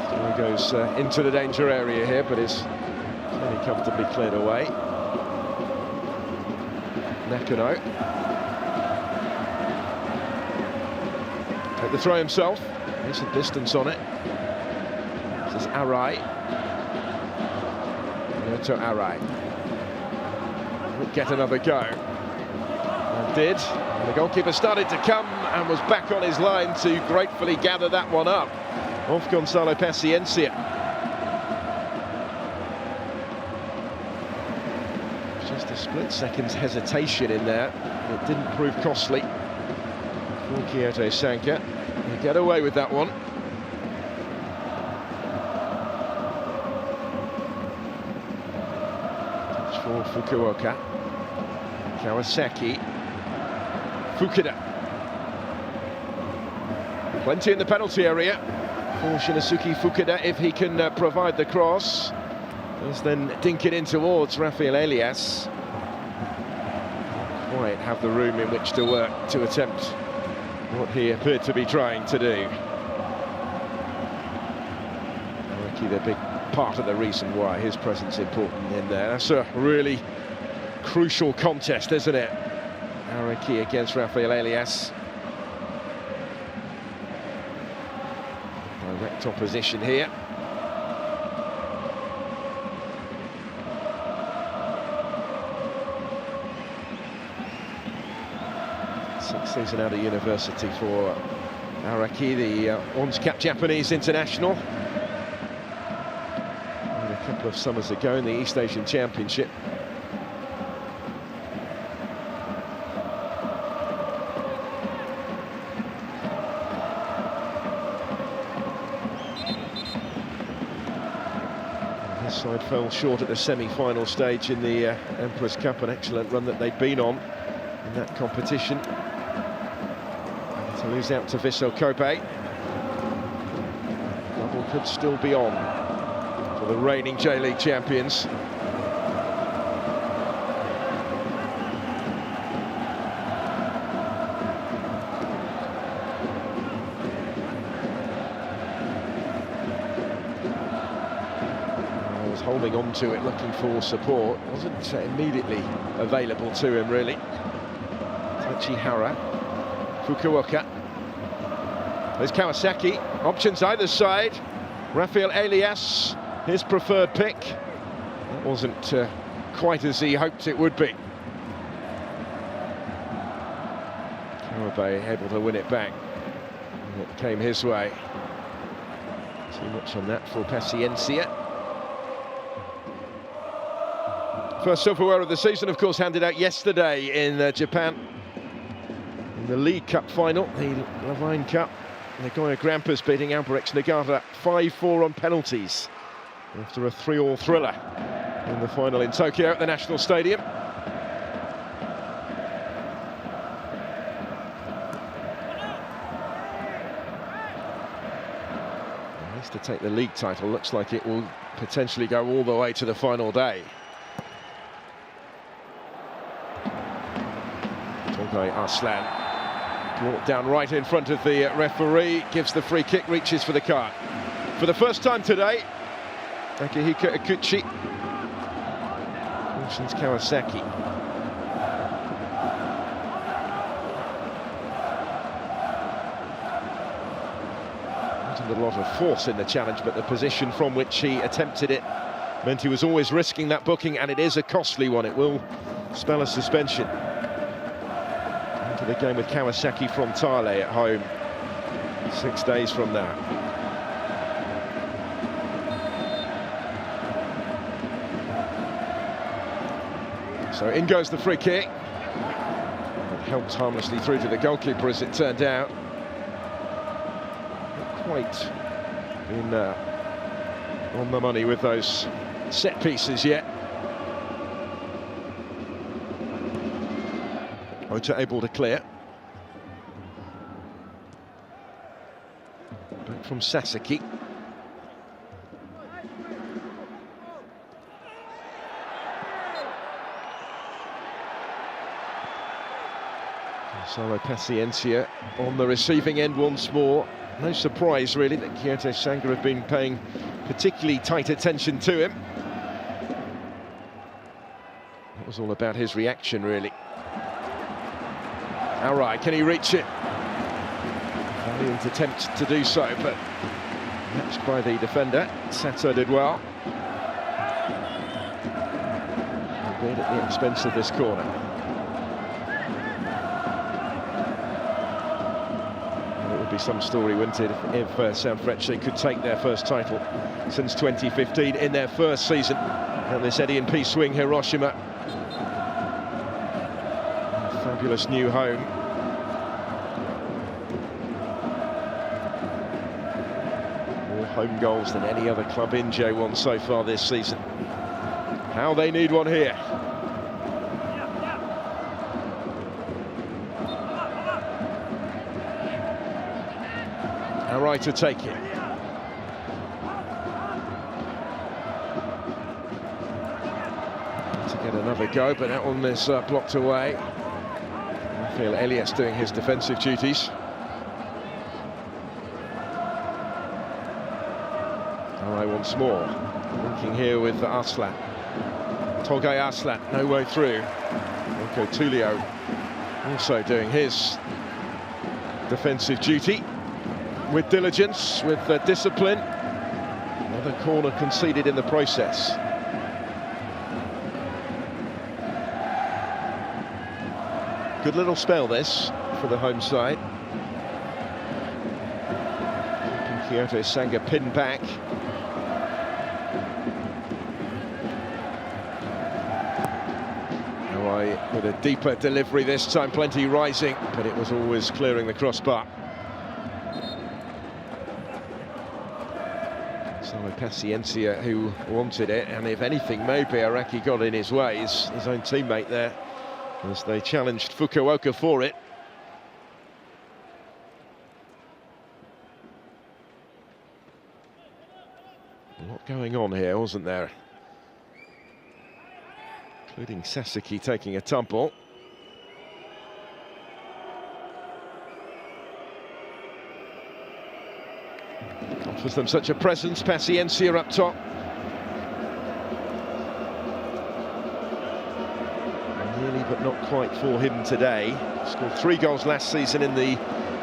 Still goes into the danger area here, but is very comfortably cleared away. Nakano. Take the throw himself. Decent distance on it. This is Arai. Kyoto Arai. Would get another go. And did. And the goalkeeper started to come and was back on his line to gratefully gather that one up. Off Gonzalo Paciencia. Just a split second's hesitation in there. It didn't prove costly for Kyoto Sanga. They get away with that one. Touch for Fukuoka. Kawasaki. Fukuda. Plenty in the penalty area for Shinosuke Fukuda if he can provide the cross. Does then dink it in towards Rafael Elias. Not quite have the room in which to work to attempt what he appeared to be trying to do. Araki, the big part of the reason why his presence is important in there. That's a really crucial contest, isn't it? Araki against Rafael Elias. Direct opposition here. Sixth season out of university for Araki, the orange-capped Japanese international. And a couple of summers ago in the East Asian Championship. His side fell short at the semi-final stage in the Emperor's Cup, an excellent run that they'd been on in that competition. To lose out to Vissel Kobe. Double could still be on for the reigning J-League champions. Was holding on to it, looking for support. Wasn't immediately available to him, really. Tachihara. Fukuoka. There's Kawasaki. Options either side. Rafael Elias, his preferred pick. That wasn't quite as he hoped it would be. Karabe able to win it back. And it came his way. Too much on that for Paciencia. First silverware of the season, of course, handed out yesterday in Japan. In the League Cup final, the Lavine Cup, Nagoya Grampus beating Albirex Niigata 5-4 on penalties after a 3-3 thriller in the final in Tokyo at the National Stadium. Nice to take the league title. Looks like it will potentially go all the way to the final day. Togay Arslan. Brought down right in front of the referee, gives the free kick, reaches for the card. For the first time today, Akihiko Ikuchi cautions Kawasaki. Wasn't a lot of force in the challenge, but the position from which he attempted it meant he was always risking that booking, and it is a costly one. It will spell a suspension. The game with Kawasaki from Tale at home 6 days from now. So in goes the free kick. It helped harmlessly through to the goalkeeper, as it turned out. Not quite in on the money with those set pieces yet. Ota able to clear. Back from Sasaki. Gonzalo Paciencia on the receiving end once more. No surprise, really, that Kyoto Sanga have been paying particularly tight attention to him. That was all about his reaction, really. Arai, can he reach it? Valiant attempt to do so, but matched by the defender. Sato did well. Albeit at the expense of this corner. Be some story, wouldn't it, if Sanfrecce could take their first title since 2015 in their first season at this EDION Peace Wing Hiroshima. A fabulous new home. More home goals than any other club in J1 so far this season. How they need one here. Arai to take it. To get another go, but that one is blocked away. I feel Elias doing his defensive duties. Arai once more. Linking here with Arslan. Tolgay Arslan, no way through. Marco Tullio also doing his defensive duty. With diligence, with discipline. Another corner conceded in the process. Good little spell this for the home side. Keeping Kyoto Sanga pinned back. Arai with a deeper delivery this time, plenty rising, but it was always clearing the crossbar. Paciencia who wanted it, and if anything, maybe Araki got in his way, his own teammate there, as they challenged Fukuoka for it. A lot going on here, wasn't there? Including Sasaki taking a tumble. Offers them such a presence. Paciencia up top. Nearly but not quite for him today. Scored 3 goals last season in the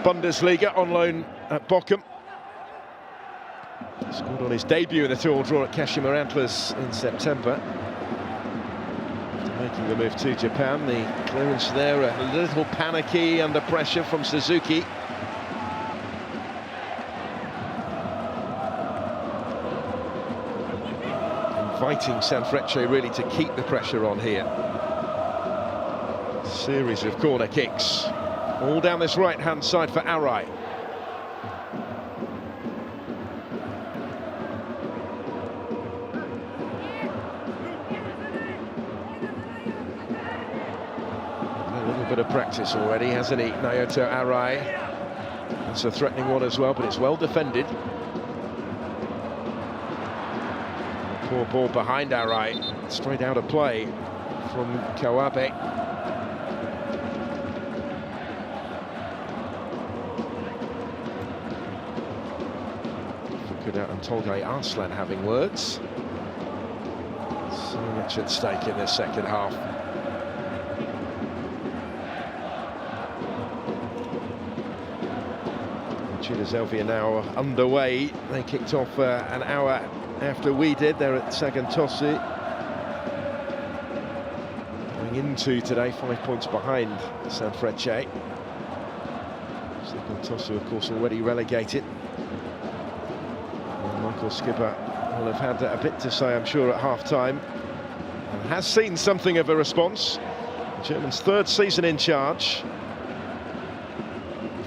Bundesliga on loan at Bochum. Scored on his debut in the 2-2 draw at Kashima Antlers in September. After making the move to Japan, the clearance there a little panicky under pressure from Suzuki. Inviting Sanfrecce really to keep the pressure on here. Series of corner kicks, all down this right-hand side for Arai. A little bit of practice already, hasn't he, Naoto Arai? It's a threatening one as well, but it's well defended. Poor ball behind Arai, straight out of play from Kawabe. Fukuda and Tolgay Arslan having words. So much at stake in this second half. Chile now underway. They kicked off an hour after we did. They're at Sagantosu. Going into today 5 points behind Sanfrecce. Sagantosu, of course, already relegated. And Michael Skipper will have had a bit to say, I'm sure, at half-time. and has seen something of a response. The German's third season in charge.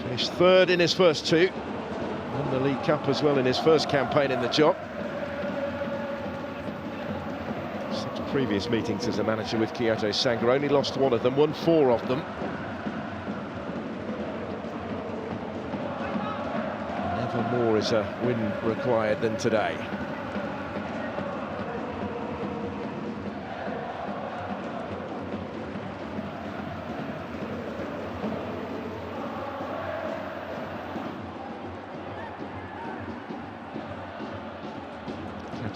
Finished third in his first two. Won the League Cup as well in his first campaign in the job. 6 previous meetings as a manager with Kyoto Sanga, only lost one of them, won 4 of them. Never more is a win required than today.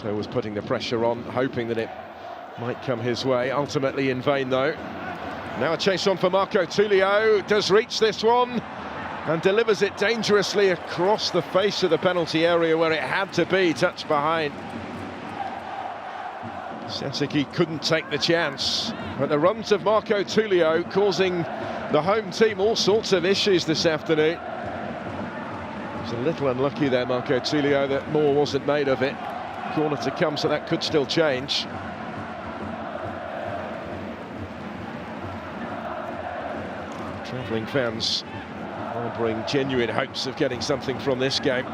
Was putting the pressure on, hoping that it might come his way. Ultimately in vain, though. Now a chase on for Marco Tullio. Does reach this one and delivers it dangerously across the face of the penalty area where it had to be, touched behind. Sanfrecce couldn't take the chance, but the runs of Marco Tullio causing the home team all sorts of issues this afternoon. He was a little unlucky there, Marco Tullio, that more wasn't made of it. Corner to come, so that could still change. Travelling fans harbouring genuine hopes of getting something from this game.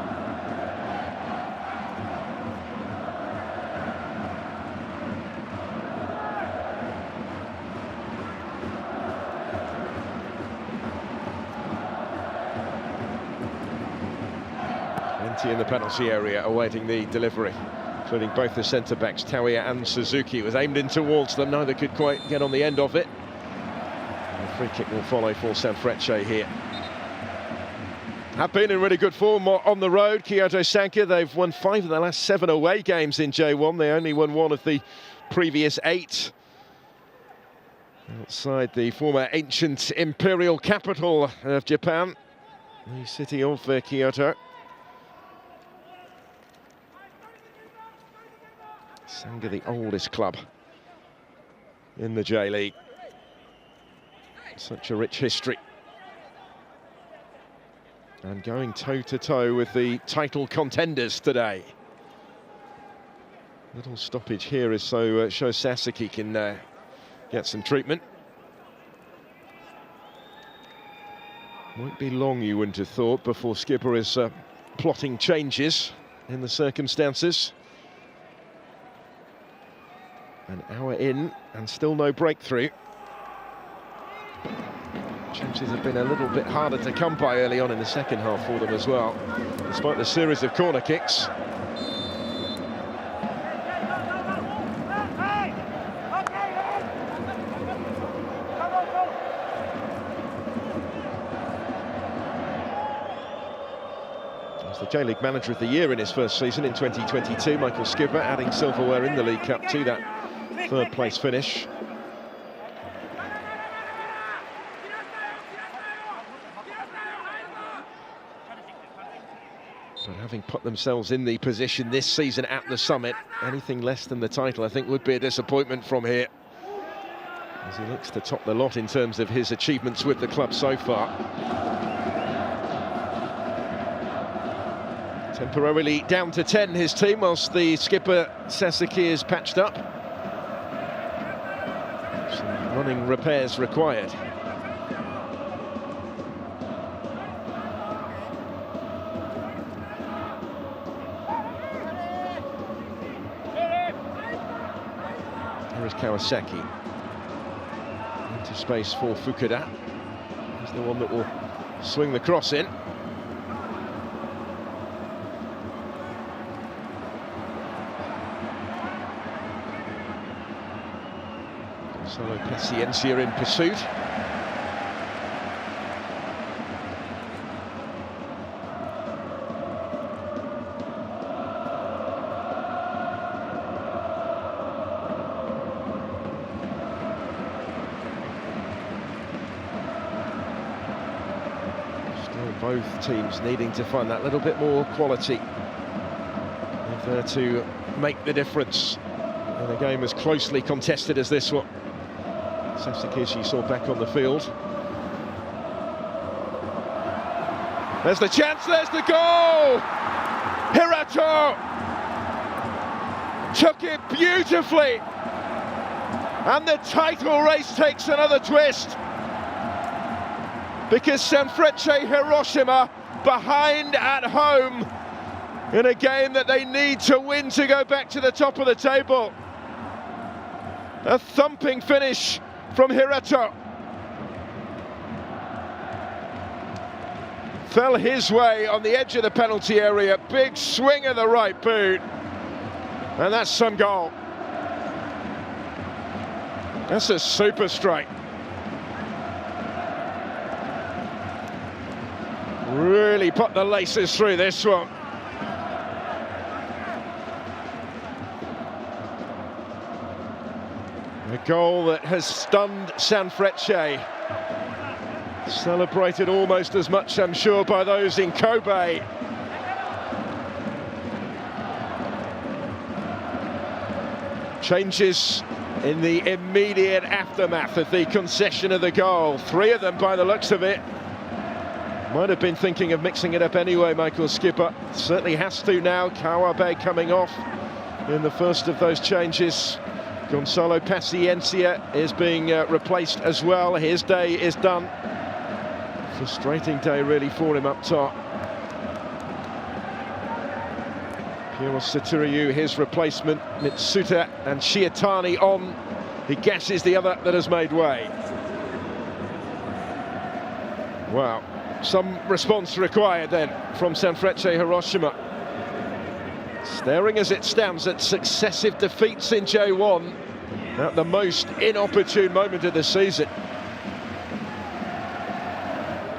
Plenty in the penalty area awaiting the delivery, including both the centre-backs, Tawia and Suzuki. It was aimed in towards them, neither could quite get on the end of it. And the free kick will follow for Sanfrecce here. Have been in really good form on the road, Kyoto Sanga. They've won 5 of their last 7 away games in J1. They only won 1 of the previous 8. Outside the former ancient imperial capital of Japan, the city of Kyoto. Sanga, the oldest club in the J-League. Such a rich history. And going toe-to-toe with the title contenders today. Little stoppage here is so Sasaki can get some treatment. Won't be long, you wouldn't have thought, before Skipper is plotting changes in the circumstances. An hour in and still no breakthrough. Chances have been a little bit harder to come by early on in the second half for them as well, despite the series of corner kicks. As the J-League Manager of the Year in his first season in 2022, Michael Skipper adding silverware in the League Cup to that third-place finish. But having put themselves in the position this season at the summit, anything less than the title, I think, would be a disappointment from here, as he looks to top the lot in terms of his achievements with the club so far. Temporarily down to 10, his team, whilst the skipper Sasaki is patched up. Some running repairs required. Here is Kawasaki. Into space for Fukuda. He's the one that will swing the cross in. Solo Paciencia in pursuit. Still both teams needing to find that little bit more quality if they're to make the difference in a game as closely contested as this one. Sasaki, as you saw, back on the field. There's the chance, there's the goal! Hirato took it beautifully And the title race takes another twist, because Sanfrecce Hiroshima behind at home in a game that they need to win to go back to the top of the table. A thumping finish from Hirato. Fell his way on the edge of the penalty area. Big swing of the right boot. And that's some goal. That's a super strike. Really put the laces through this one. A goal that has stunned Sanfrecce. Celebrated almost as much, I'm sure, by those in Kobe. Changes in the immediate aftermath of the concession of the goal. 3 of them, by the looks of it. Might have been thinking of mixing it up anyway, Michael Skipper. Certainly has to now. Kawabe coming off in the first of those changes. Gonzalo Paciencia is being replaced as well. His day is done. Frustrating day really for him up top. Piero Sotiryu, his replacement. Mitsuta and Shiatani on. He guesses the other that has made way. Wow, some response required then from Sanfrecce Hiroshima. Staring as it stands at successive defeats in J1 at the most inopportune moment of the season.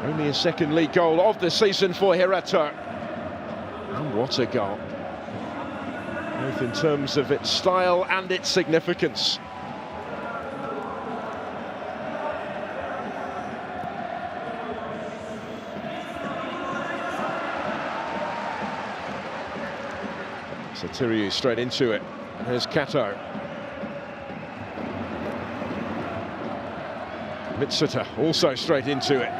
Only a second league goal of the season for Hirato. And what a goal. Both in terms of its style and its significance. Sotiryu straight into it. There's Kato. Mitsuta also straight into it.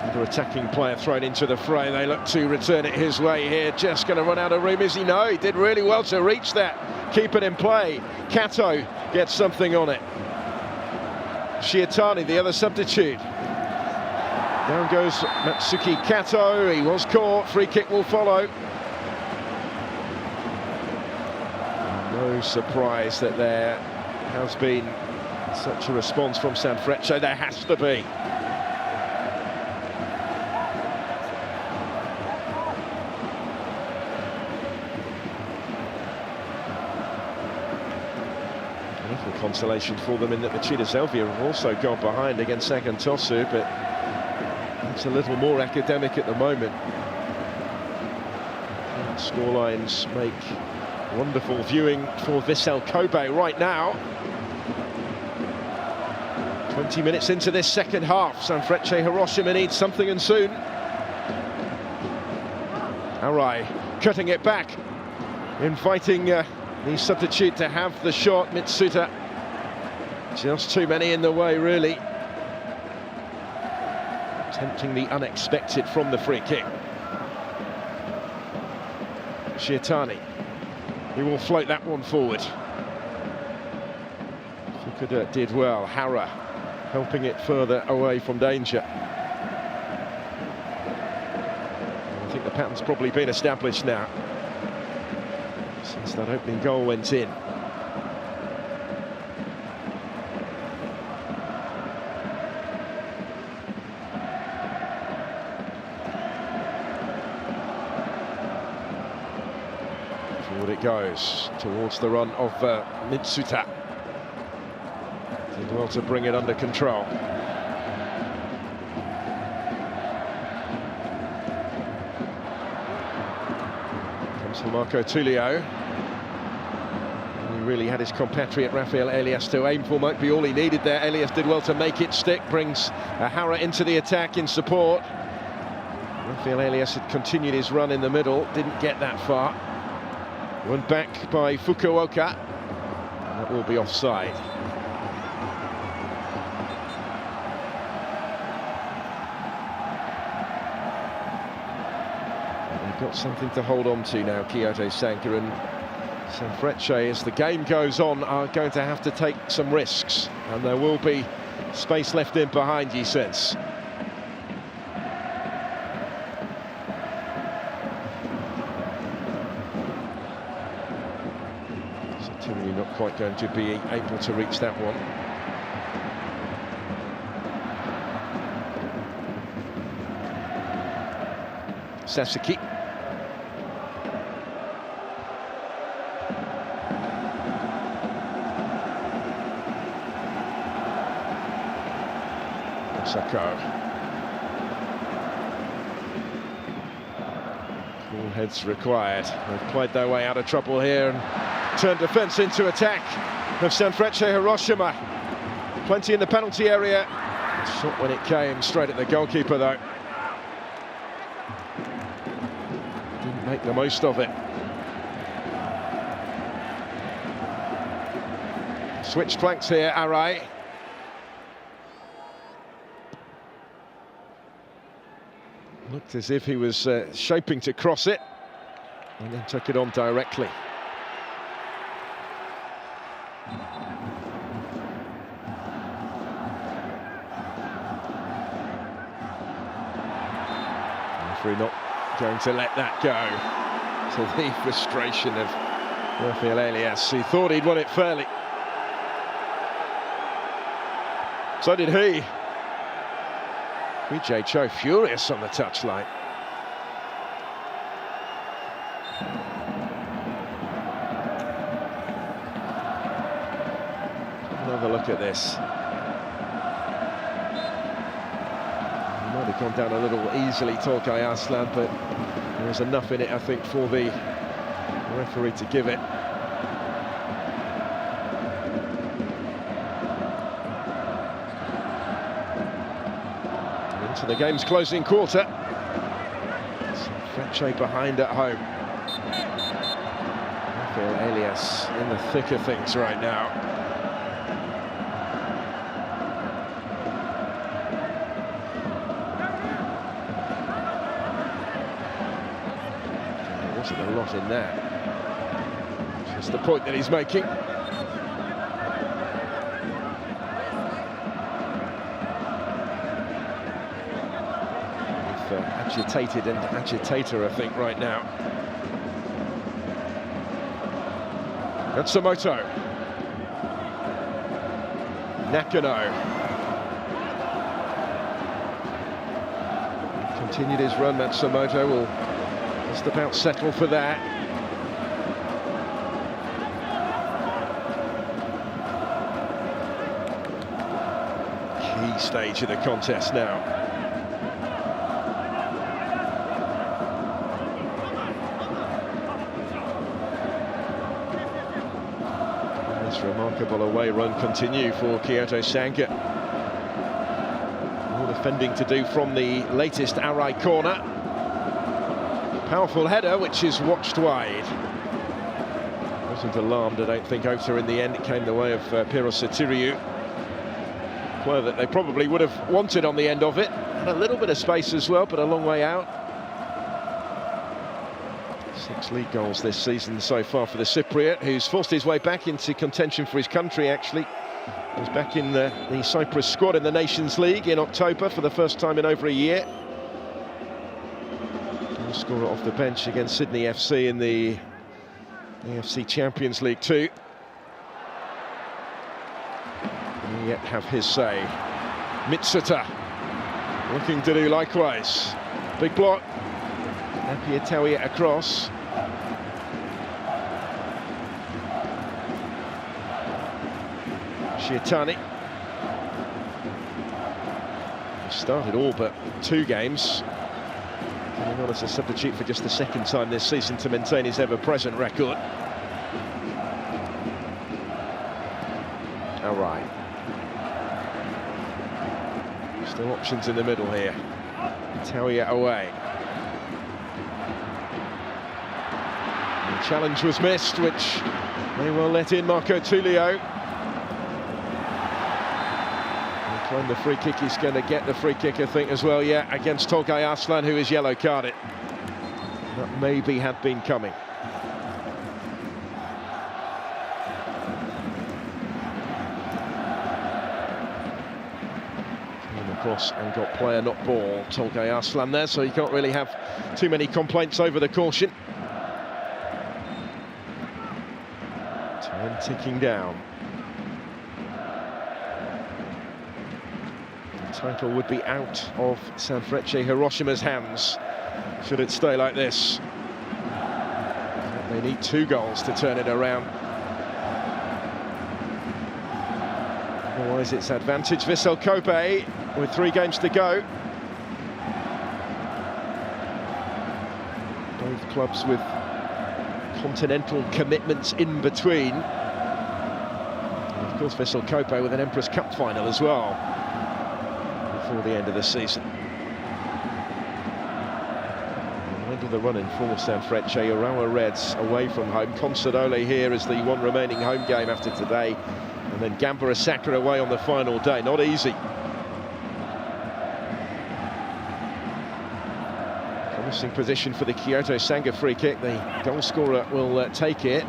Another attacking player thrown into the fray. They look to return it his way here. Just going to run out of room. Is he? No, he did really well to reach that. Keep it in play. Kato gets something on it. Shiatani, the other substitute. Down goes Matsuki Kato. He was caught. Free kick will follow. No surprise that there has been such a response from Sanfrecce. There has to be. A little consolation for them in that Machida Zelvia have also gone behind against Sagantosu, but it's a little more academic at the moment. Scorelines make wonderful viewing for Vissel Kobe right now. 20 minutes into this second half. Sanfrecce Hiroshima needs something, and soon. Arai cutting it back, inviting the substitute to have the shot. Mitsuta, just too many in the way, really. Tempting the unexpected from the free kick. Shiatani, he will float that one forward. Fukuda did well. Hara helping it further away from danger. I think the pattern's probably been established now since that opening goal went in. Forward it goes towards the run of Mitsuta. Did well to bring it under control. Comes from Marco Tullio. He really had his compatriot Rafael Elias to aim for. Might be all he needed there. Elias did well to make it stick. Brings Hara into the attack in support. Rafael Elias had continued his run in the middle. Didn't get that far. Went back by Fukuoka. And that will be offside. Got something to hold on to now, Kyoto Sanga, and Sanfrecce, as the game goes on, are going to have to take some risks, and there will be space left in behind, he says. So Timmy not quite going to be able to reach that one. Sasaki. Sako. Cool heads required. They've played their way out of trouble here and turned defence into attack of Sanfrecce Hiroshima. Plenty in the penalty area. Shot when it came, straight at the goalkeeper though. Didn't make the most of it. Switched flanks here, Arai. Looked as if he was shaping to cross it, and then took it on directly. Referee not going to let that go, to the frustration of Rafael Elias, who thought he'd won it fairly. So did he. Vijay Cho furious on the touchline. Another look at this. He might have gone down a little easily, Tolgay Arslan, but there was enough in it, I think, for the referee to give it. Into the game's closing quarter. Sanfrecce behind at home. Rafael Elias in the thick of things right now. There wasn't a lot in there. Just the point that he's making. Agitated and agitator, I think, right now. Matsumoto. Nakano. Continued his run, Matsumoto will just about settle for that. Key stage of the contest now. Remarkable away run continue for Kyoto Sanga. More defending to do from the latest Arai corner. Powerful header, which is watched wide. Wasn't alarmed, I don't think, Ota in the end. It came the way of Piro Sotiriou. Player that they probably would have wanted on the end of it. Had a little bit of space as well, but a long way out. 6 league goals this season so far for the Cypriot, who's forced his way back into contention for his country, actually. He was back in the Cyprus squad in the Nations League in October for the first time in over a year. Goal scorer off the bench against Sydney FC in the AFC Champions League 2. And yet have his say. Mitsuta looking to do likewise. Big block. Apiatawi across. Shiatani. Started all but 2 games. Coming on as a substitute for just the 2nd time this season to maintain his ever-present record. All right. Still options in the middle here. Tawia away. The challenge was missed, which may well let in Marco Tullio. Claim the free kick, he's going to get the free kick, I think, as well, yeah, against Tolgay Arslan, who is yellow carded. That maybe had been coming. across and got player not ball. Tolgay Arslan there, so you can't really have too many complaints over the caution. Time ticking down. The title would be out of Sanfrecce Hiroshima's hands should it stay like this. They need 2 goals to turn it around. Otherwise it's advantage Vissel Kobe with 3 games to go. Both clubs with continental commitments in between. And of course Vissel Kobe with an Empress Cup final as well before the end of the season. End of the run in for Sanfrecce. Urawa Reds away from home. Consadole here is the one remaining home game after today. And then Gamba Osaka away on the final day. Not easy. Promising position for the Kyoto Sanga free kick. The goal scorer will take it.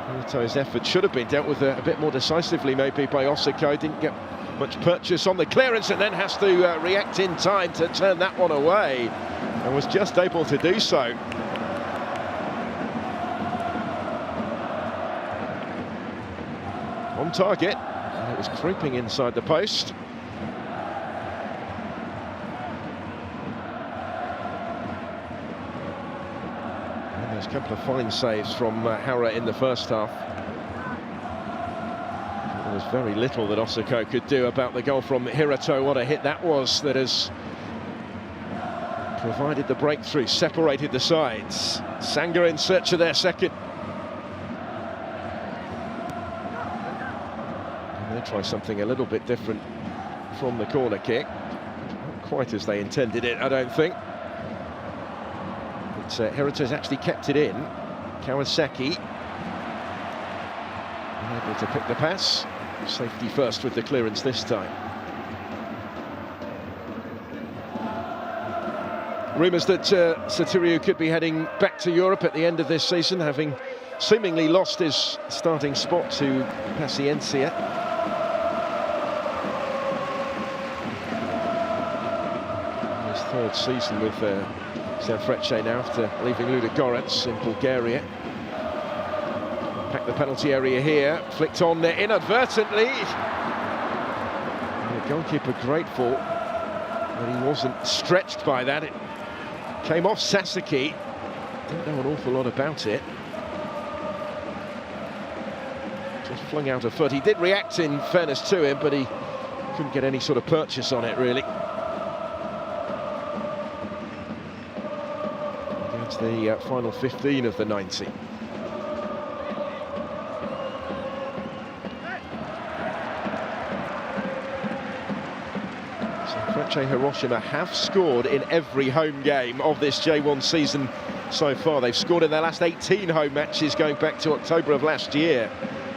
Kyoto's effort should have been dealt with a bit more decisively maybe by Osako. Didn't get much purchase on the clearance and then has to react in time to turn that one away. And was just able to do so. On target, and it was creeping inside the post. And there's a couple of fine saves from Hara in the first half. There was very little that Osako could do about the goal from Hirato. What a hit that was, that has provided the breakthrough, separated the sides. Sanga in search of their second. And they try something a little bit different from the corner kick. Not quite as they intended it, I don't think. But Hirato's actually kept it in. Kawasaki unable to pick the pass. Safety first with the clearance this time. Rumours that Sotiriou could be heading back to Europe at the end of this season, having seemingly lost his starting spot to Paciencia. His 3rd season with Sanfrecce now after leaving Ludogorets in Bulgaria. Packed the penalty area here, flicked on there inadvertently. And the goalkeeper grateful that he wasn't stretched by that. It came off Sasaki. Didn't know an awful lot about it. Just flung out a foot. He did react in fairness to him, but he couldn't get any sort of purchase on it, really. Against the final 15 of the 90. Sanfrecce Hiroshima have scored in every home game of this J1 season so far. They've scored in their last 18 home matches going back to October of last year.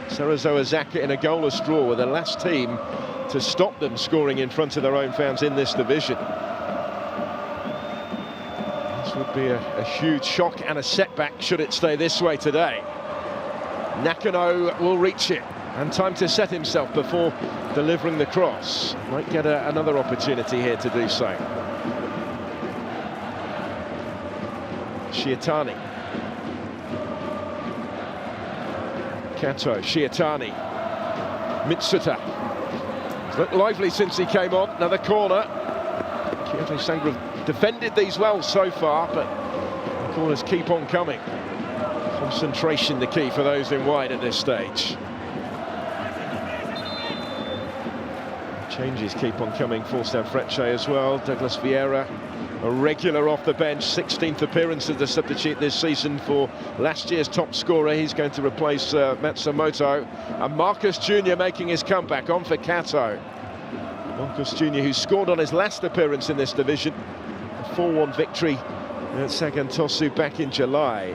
Cerezo Osaka in a goalless draw were the last team to stop them scoring in front of their own fans in this division. This would be a huge shock and a setback should it stay this way today. Nakano will reach it, and time to set himself before delivering the cross. Might get another opportunity here to do so. Shiatani. Kato, Shiatani. Mitsuta. It's looked lively since he came on. Another corner. Kyoto Sanga have defended these well so far, but the corners keep on coming. Concentration the key for those in wide at this stage. Changes keep on coming for Sanfrecce as well. Douglas Vieira, a regular off the bench, 16th appearance as the substitute this season for last year's top scorer. He's going to replace Matsumoto. And Marcus Jr. making his comeback on for Kato. Marcus Jr. who scored on his last appearance in this division. A 4-1 victory at Sagan Tosu back in July.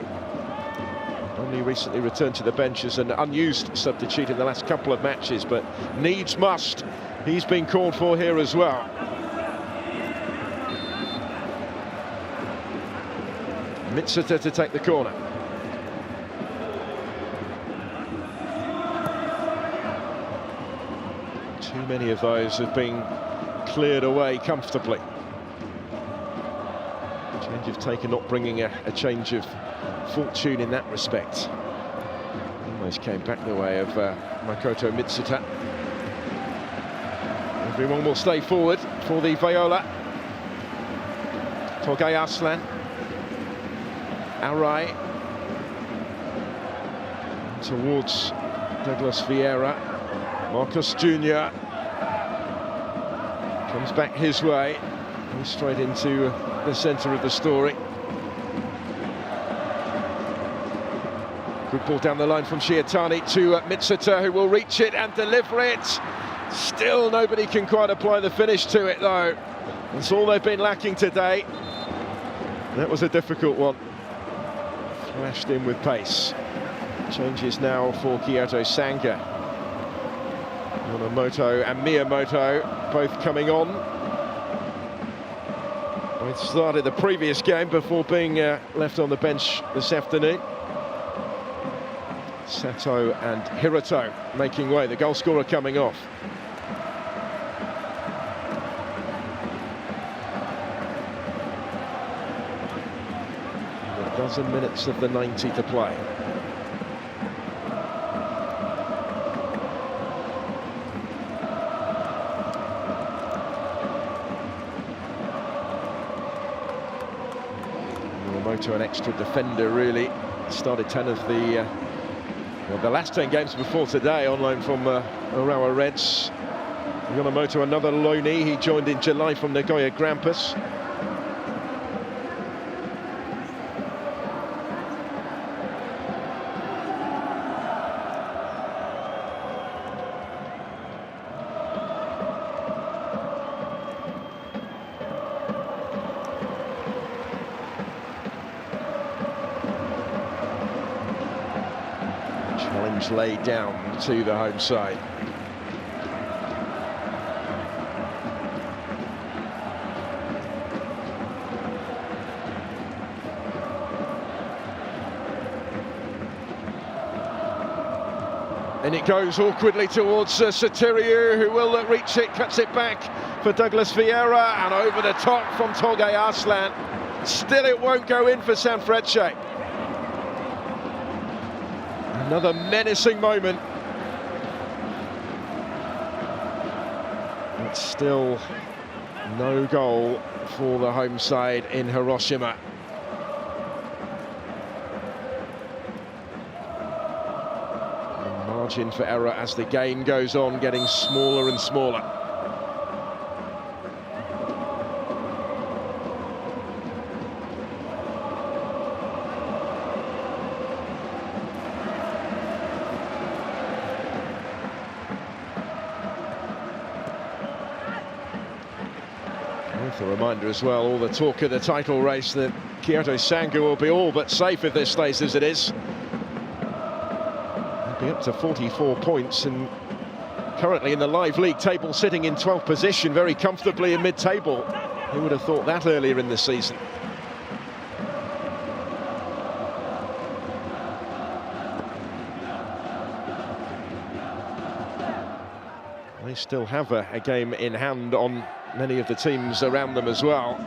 Only recently returned to the bench as an unused substitute in the last couple of matches, but needs must. He's been called for here as well. Mitsuta to take the corner. Too many of those have been cleared away comfortably. Change of taker not bringing a change of fortune in that respect. Almost came back the way of Makoto Mitsuta. Everyone will stay forward for the Viola. Togay Arslan. Arai. Towards Douglas Vieira. Marcus Jr. comes back his way. He's straight into the centre of the story. Good ball down the line from Shiotani to Mitsuta, who will reach it and deliver it. Still nobody can quite apply the finish to it, though. That's all they've been lacking today. That was a difficult one. Flashed in with pace. Changes now for Kyoto Sanga. Yonemoto and Miyamoto both coming on. Both started the previous game before being left on the bench this afternoon. Sato and Hiroto making way, the goal scorer coming off. A dozen minutes of the 90 to play. Yonemoto, an extra defender, really. Started 10 of the last 10 games before today on loan from Urawa Reds. Yonemoto, another loanee. He joined in July from Nagoya Grampus. Challenge laid down to the home side. And it goes awkwardly towards Sotiriou, who will reach it, cuts it back for Douglas Vieira, and over the top from Togay Arslan. Still it won't go in for Sanfrecce. Another menacing moment. But still no goal for the home side in Hiroshima. The margin for error as the game goes on, getting smaller and smaller. A reminder as well, all the talk of the title race, that Kyoto Sanga will be all but safe if this stays as it is. They'll be up to 44 points and currently in the live league table, sitting in 12th position very comfortably in mid-table. Who would have thought that earlier in the season? They still have a game in hand on many of the teams around them as well.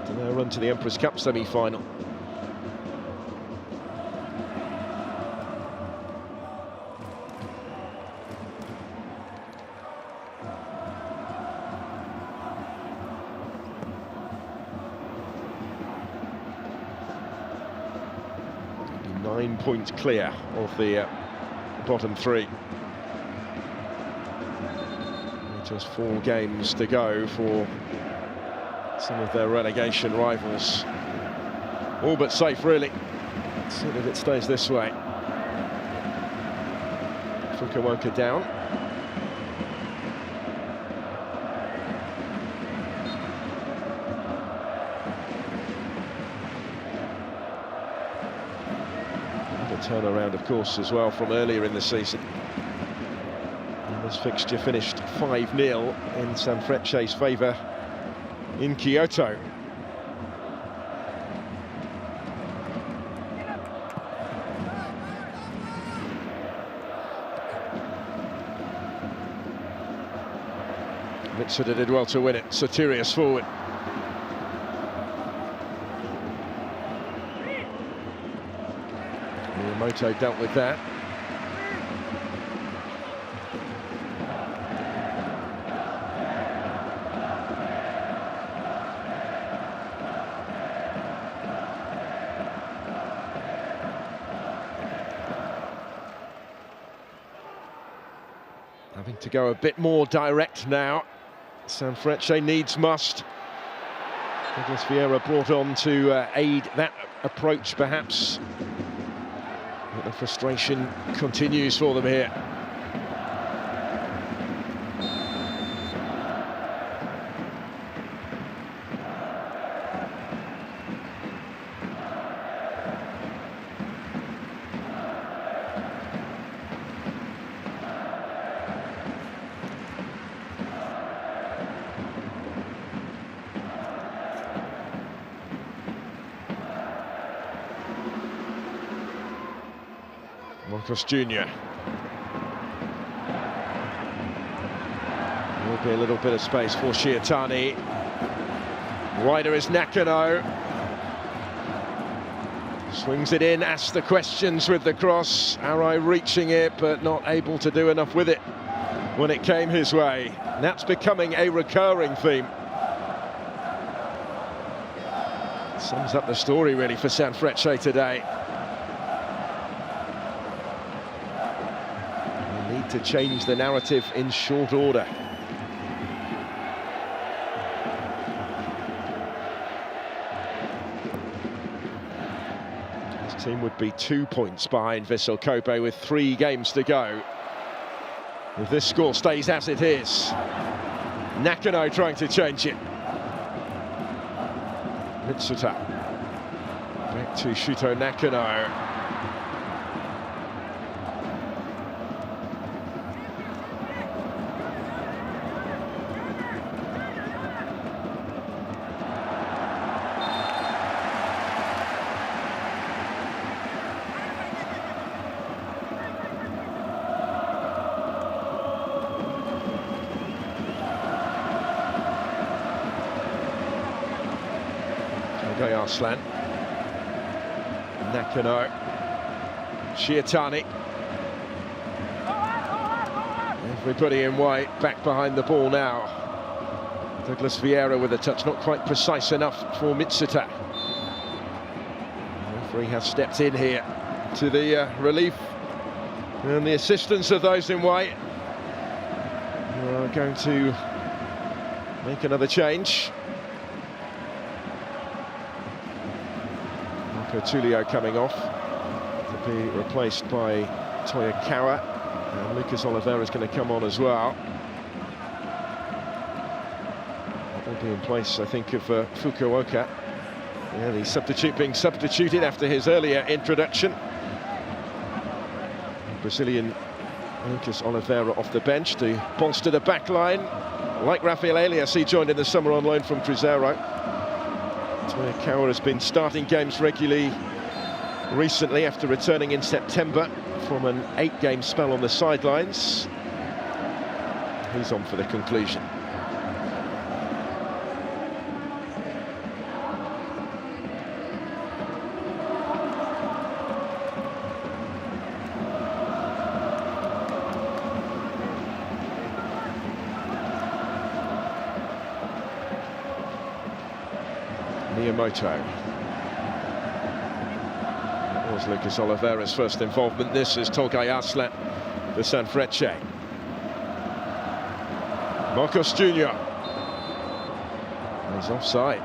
To their run to the Empress Cup semi-final. Be 9 points clear of the bottom three. Just 4 games to go for some of their relegation rivals. All but safe, really. Let's see if it stays this way. Fukuoka down. And a turnaround, of course, as well from earlier in the season. This fixture finished 5-0 in Sanfrecce's favour in Kyoto. Mitsuda did well to win it. Sotirius forward. Miyamoto dealt with that. Having to go a bit more direct now. Sanfrecce needs must. Douglas Vieira brought on to aid that approach, perhaps. But the frustration continues for them here. Marcos Jr. Will be a little bit of space for Shiatani. Wider is Nakano. Swings it in, asks the questions with the cross. Arai reaching it, but not able to do enough with it when it came his way. And that's becoming a recurring theme. Sums up the story, really, for Sanfrecce today. To change the narrative in short order. His team would be 2 points behind Vissel Kobe with 3 games to go. If this score stays as it is, Nakano trying to change it. Mitsuta back to Shuto Nakano. Arslan, Nakano, Shiatani. Everybody in white, back behind the ball now. Douglas Vieira with a touch, not quite precise enough for Mitsuta. The referee has stepped in here to the relief and the assistance of those in white. We're going to make another change. Tulio coming off to be replaced by Toyokawa, and Lucas Oliveira is going to come on as well. That will be in place, I think, of Fukuoka. Yeah, the substitute being substituted after his earlier introduction. Brazilian Lucas Oliveira off the bench to bolster the back line. Like Rafael Elias, he joined in the summer on loan from Cruzeiro. Toyokawa has been starting games regularly recently after returning in September from an 8-game spell on the sidelines. He's on for the conclusion. Miyamoto. That was Lucas Oliveira's first involvement. This is Tolgay Arslan for Sanfrecce. Marcos Jr. He's offside.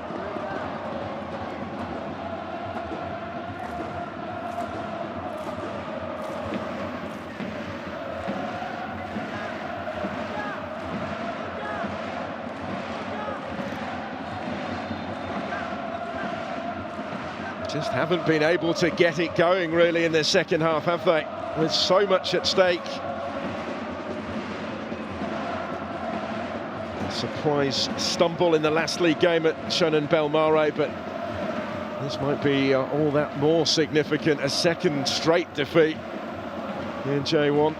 Just haven't been able to get it going really in the second half, have they? With so much at stake. A surprise stumble in the last league game at Shonan Bellmare, but this might be all that more significant. A second straight defeat in J1.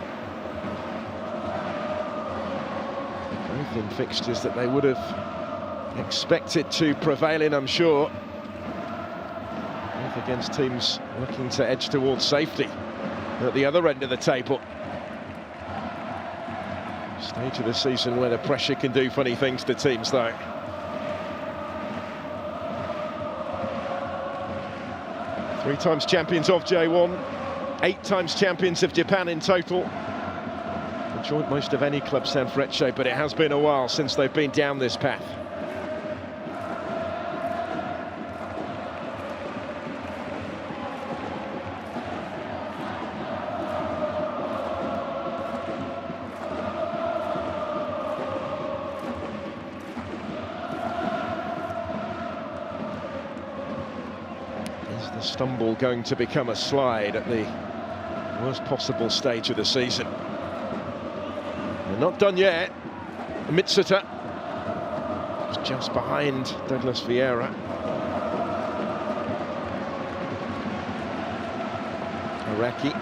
both in fixtures that they would have expected to prevail in, I'm sure. Both against teams looking to edge towards safety at the other end of the table. Stage of the season where the pressure can do funny things to teams, though. Three times champions of J1, 8 times champions of Japan in total. The joint most of any club, Sanfrecce, but it has been a while since they've been down this path. Stumble going to become a slide at the worst possible stage of the season. They're not done yet. Mitsuta is just behind Douglas Vieira. Araki,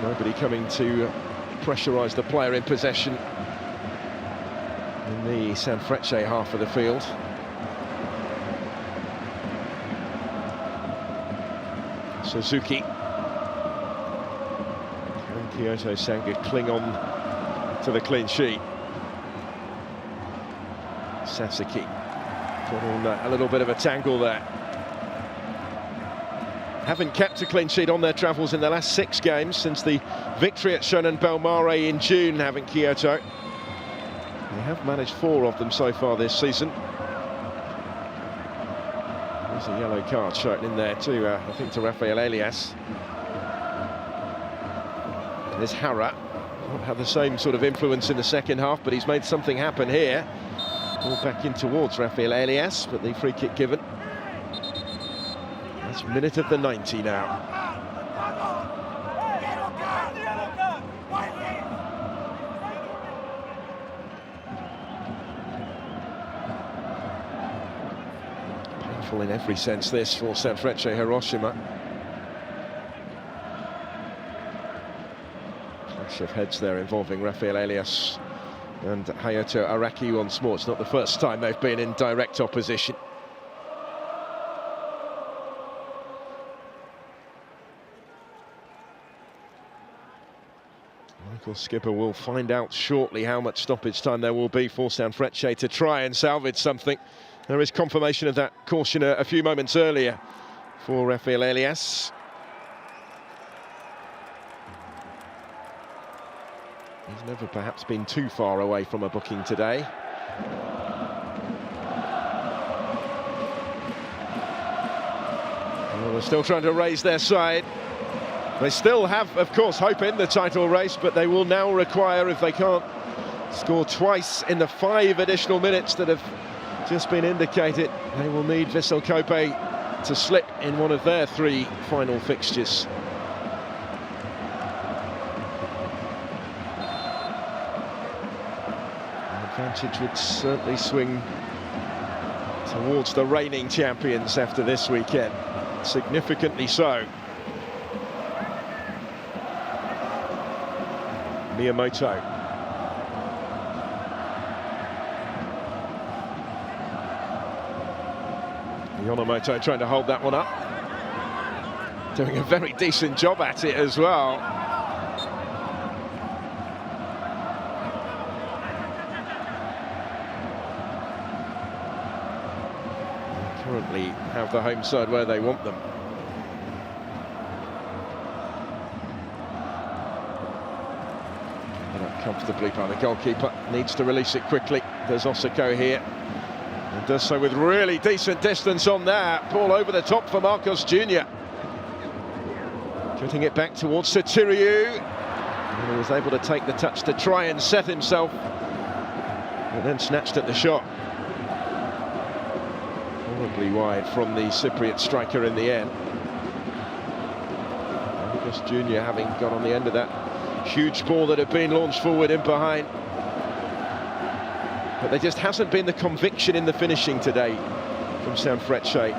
nobody coming to pressurise the player in possession in the Sanfrecce half of the field. Suzuki. Can Kyoto Sanga cling on to the clean sheet? Sasaki got on a little bit of a tangle there. Haven't kept a clean sheet on their travels in the last 6 games since the victory at Shonan Bellmare in June, haven't Kyoto? They have managed 4 of them so far this season. There's a yellow card shown in there too, I think, to Rafael Elias. There's Hara. Won't have the same sort of influence in the second half, but he's made something happen here. Ball back in towards Rafael Elias, but the free kick given. That's minute of the 90 now. In every sense, this for Sanfrecce Hiroshima. Clash of heads there involving Rafael Elias and Hayato Araki once more. It's not the first time they've been in direct opposition. Michael Skipper will find out shortly how much stoppage time there will be for Sanfrecce to try and salvage something. There is confirmation of that caution a few moments earlier for Rafael Elias. He's never perhaps been too far away from a booking today. Well, they're still trying to raise their side. They still have, of course, hope in the title race, but they will now require, if they can't score twice in the 5 additional minutes that have just been indicated, they will need Vissel Kobe to slip in one of their 3 final fixtures. The advantage would certainly swing towards the reigning champions after this weekend, significantly so. Miyamoto. Yonemoto trying to hold that one up. Doing a very decent job at it as well. They currently have the home side where they want them. Put up comfortably by the goalkeeper. Needs to release it quickly. There's Osako here. And does so with really decent distance on that. Ball over the top for Marcos Jr. Getting it back towards Sotiriou. And he was able to take the touch to try and set himself. And then snatched at the shot. Horribly wide from the Cypriot striker in the end. Marcos Jr. having got on the end of that huge ball that had been launched forward in behind. But there just hasn't been the conviction in the finishing today from Sanfrecce.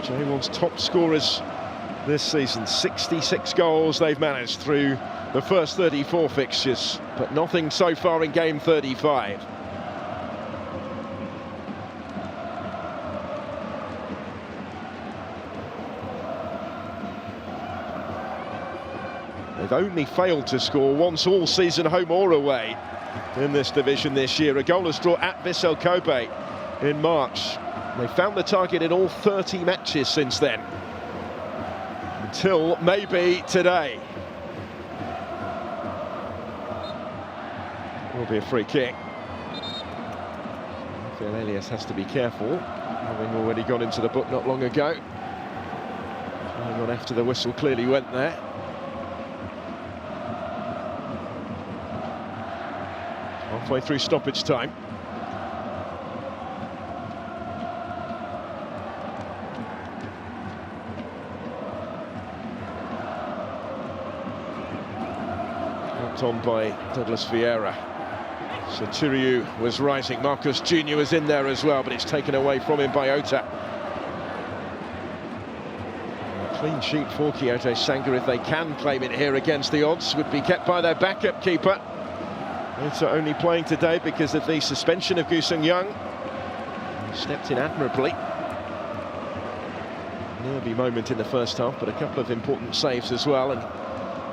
J1's top scorers this season. 66 goals they've managed through the first 34 fixtures, but nothing so far in game 35. They've only failed to score once all season, home or away, in this division this year. A goalless draw at Vissel Kobe in March. They found the target in all 30 matches since then, until maybe today. Will be a free kick. Phil Elias has to be careful, having already gone into the book not long ago. Trying on after the whistle clearly went there. Halfway through stoppage time. Helped on by Douglas Vieira. Sotiriou was rising. Marcus Jr. was in there as well, but it's taken away from him by Ota. A clean sheet for Kyoto Sanga, if they can claim it here against the odds, would be kept by their backup keeper. Ota only playing today because of the suspension of Gu Sung-young. Stepped in admirably. Nervy moment in the first half, but a couple of important saves as well. And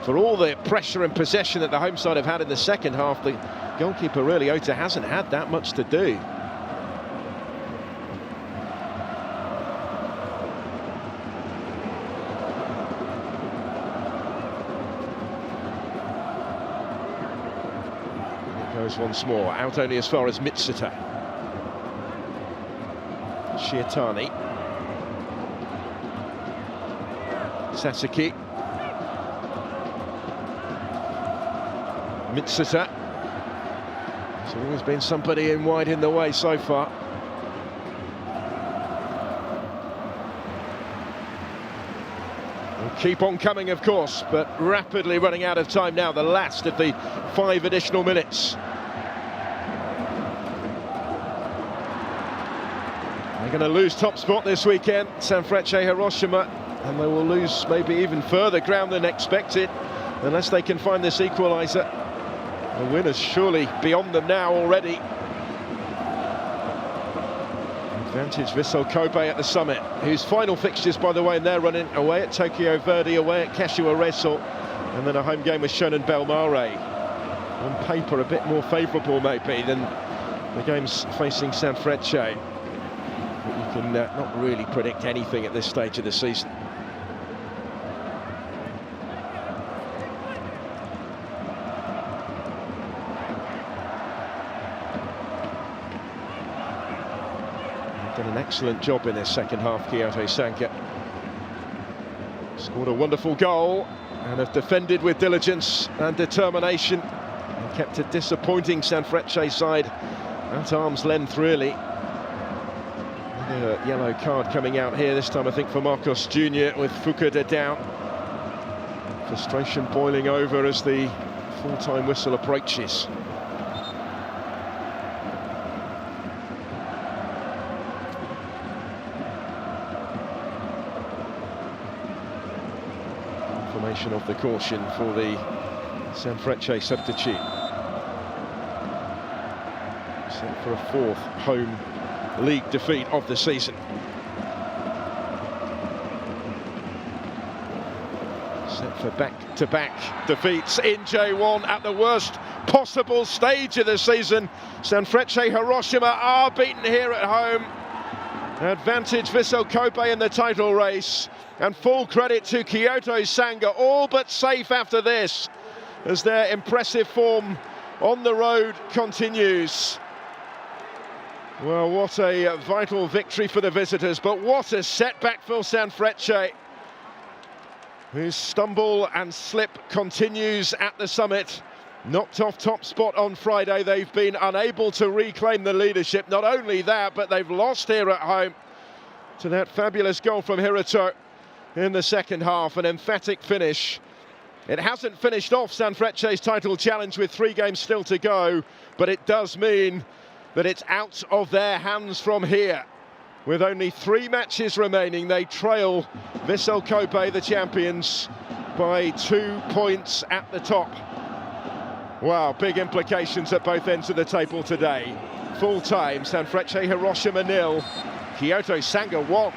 for all the pressure and possession that the home side have had in the second half, the goalkeeper, really, Ota, hasn't had that much to do. Goes once more, out only as far as Mitsuta. Shiatani. Sasaki. Mitsuta. There's always been somebody in wide in the way so far. We'll keep on coming, of course, but rapidly running out of time now, the last of the 5 additional minutes. They're going to lose top spot this weekend, Sanfrecce Hiroshima, and they will lose maybe even further ground than expected, unless they can find this equaliser. The winner's surely beyond them now already. Advantage Vissel Kobe at the summit, whose final fixtures, by the way, in their running, away at Tokyo Verdy, away at Kashiwa Reysol, and then a home game with Shonan Bellmare. On paper, a bit more favourable maybe than the games facing Sanfrecce. But you can not really predict anything at this stage of the season. Done an excellent job in this second half, Kyoto Sanga. Scored a wonderful goal and have defended with diligence and determination, and kept a disappointing Sanfrecce side at arm's length, really. A yellow card coming out here, this time I think for Marcos Jr. with Fukuda down. Frustration boiling over as the full-time whistle approaches. Confirmation of the caution for the Sanfrecce substitute. Set for a 4th home league defeat of the season. Set for back-to-back defeats in J1 at the worst possible stage of the season. Sanfrecce Hiroshima are beaten here at home. Advantage Vissel Kobe in the title race, and full credit to Kyoto Sanga, all but safe after this, as their impressive form on the road continues. Well, what a vital victory for the visitors, but what a setback for Sanfrecce, whose stumble and slip continues at the summit. Knocked off top spot on Friday, they've been unable to reclaim the leadership. Not only that, but they've lost here at home to that fabulous goal from Hiroto in the second half, an emphatic finish. It hasn't finished off Sanfrecce's title challenge with 3 games still to go, but it does mean that it's out of their hands from here. With only 3 matches remaining, they trail Vissel Kobe, the champions, by 2 points at the top. Wow, big implications at both ends of the table today. Full time, Sanfrecce Hiroshima 0, Kyoto Sanga 1.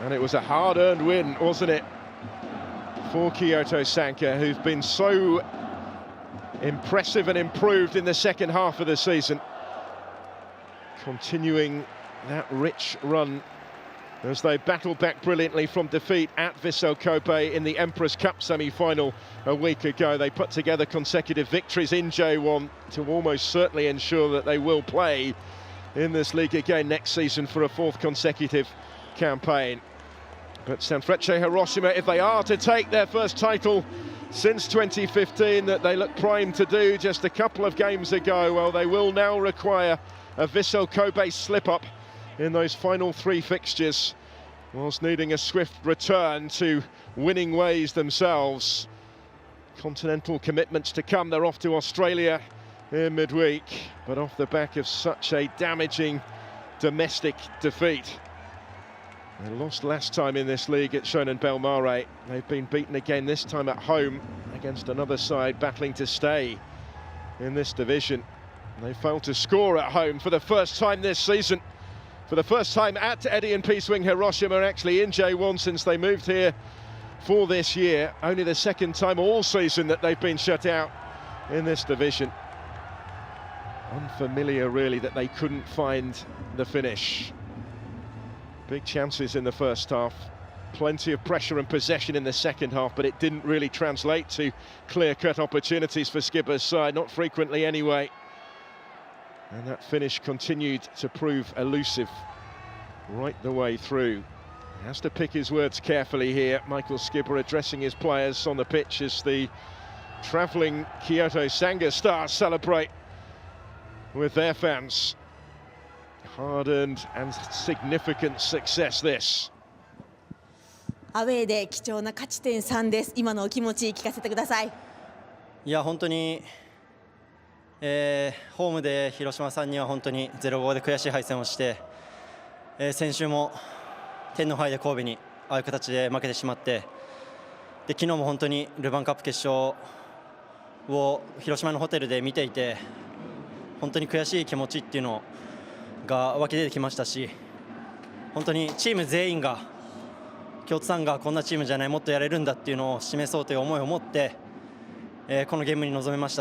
And it was a hard-earned win, wasn't it, for Kyoto Sanga, who've been so impressive and improved in the second half of the season. Continuing that rich run as they battled back brilliantly from defeat at Vissel Kobe in the Empress Cup semi-final a week ago. They put together consecutive victories in J1 to almost certainly ensure that they will play in this league again next season for a 4th consecutive campaign. But Sanfrecce Hiroshima, if they are to take their first title since 2015, that they look primed to do just a couple of games ago, well, they will now require a Vissel Kobe slip-up in those final 3 fixtures, whilst needing a swift return to winning ways themselves. Continental commitments to come. They're off to Australia in midweek, but off the back of such a damaging domestic defeat. They lost last time in this league at Shonan Bellmare. They've been beaten again, this time at home against another side battling to stay in this division. They failed to score at home for the first time this season. For the first time at EDION Peace Wing Hiroshima, actually in J1 since they moved here for this year. Only the 2nd time all season that they've been shut out in this division. Unfamiliar really that they couldn't find the finish. Big chances in the first half, plenty of pressure and possession in the second half, but it didn't really translate to clear-cut opportunities for Skipper's side, not frequently anyway. And that finish continued to prove elusive right the way through. He has to pick his words carefully here. Michael Skipper addressing his players on the pitch as the travelling Kyoto Sanga stars celebrate with their fans. Hard-earned and significant success this. アウェーで貴重な勝ち点3です。今のお気持ち聞かせてください。いや本当に、ホームで広島さんには本当に 0-5 で悔しい敗戦をして、先週も天皇杯で神戸にああいう形で負けてしまって、で昨日も本当にルヴァンカップ決勝を広島のホテルで見ていて、本当に悔しい気持ちっていうのが湧き出てきましたし、本当にチーム全員が京都さんがこんなチームじゃない、もっとやれるんだっていうのを示そうという思いを持って、このゲームに臨めました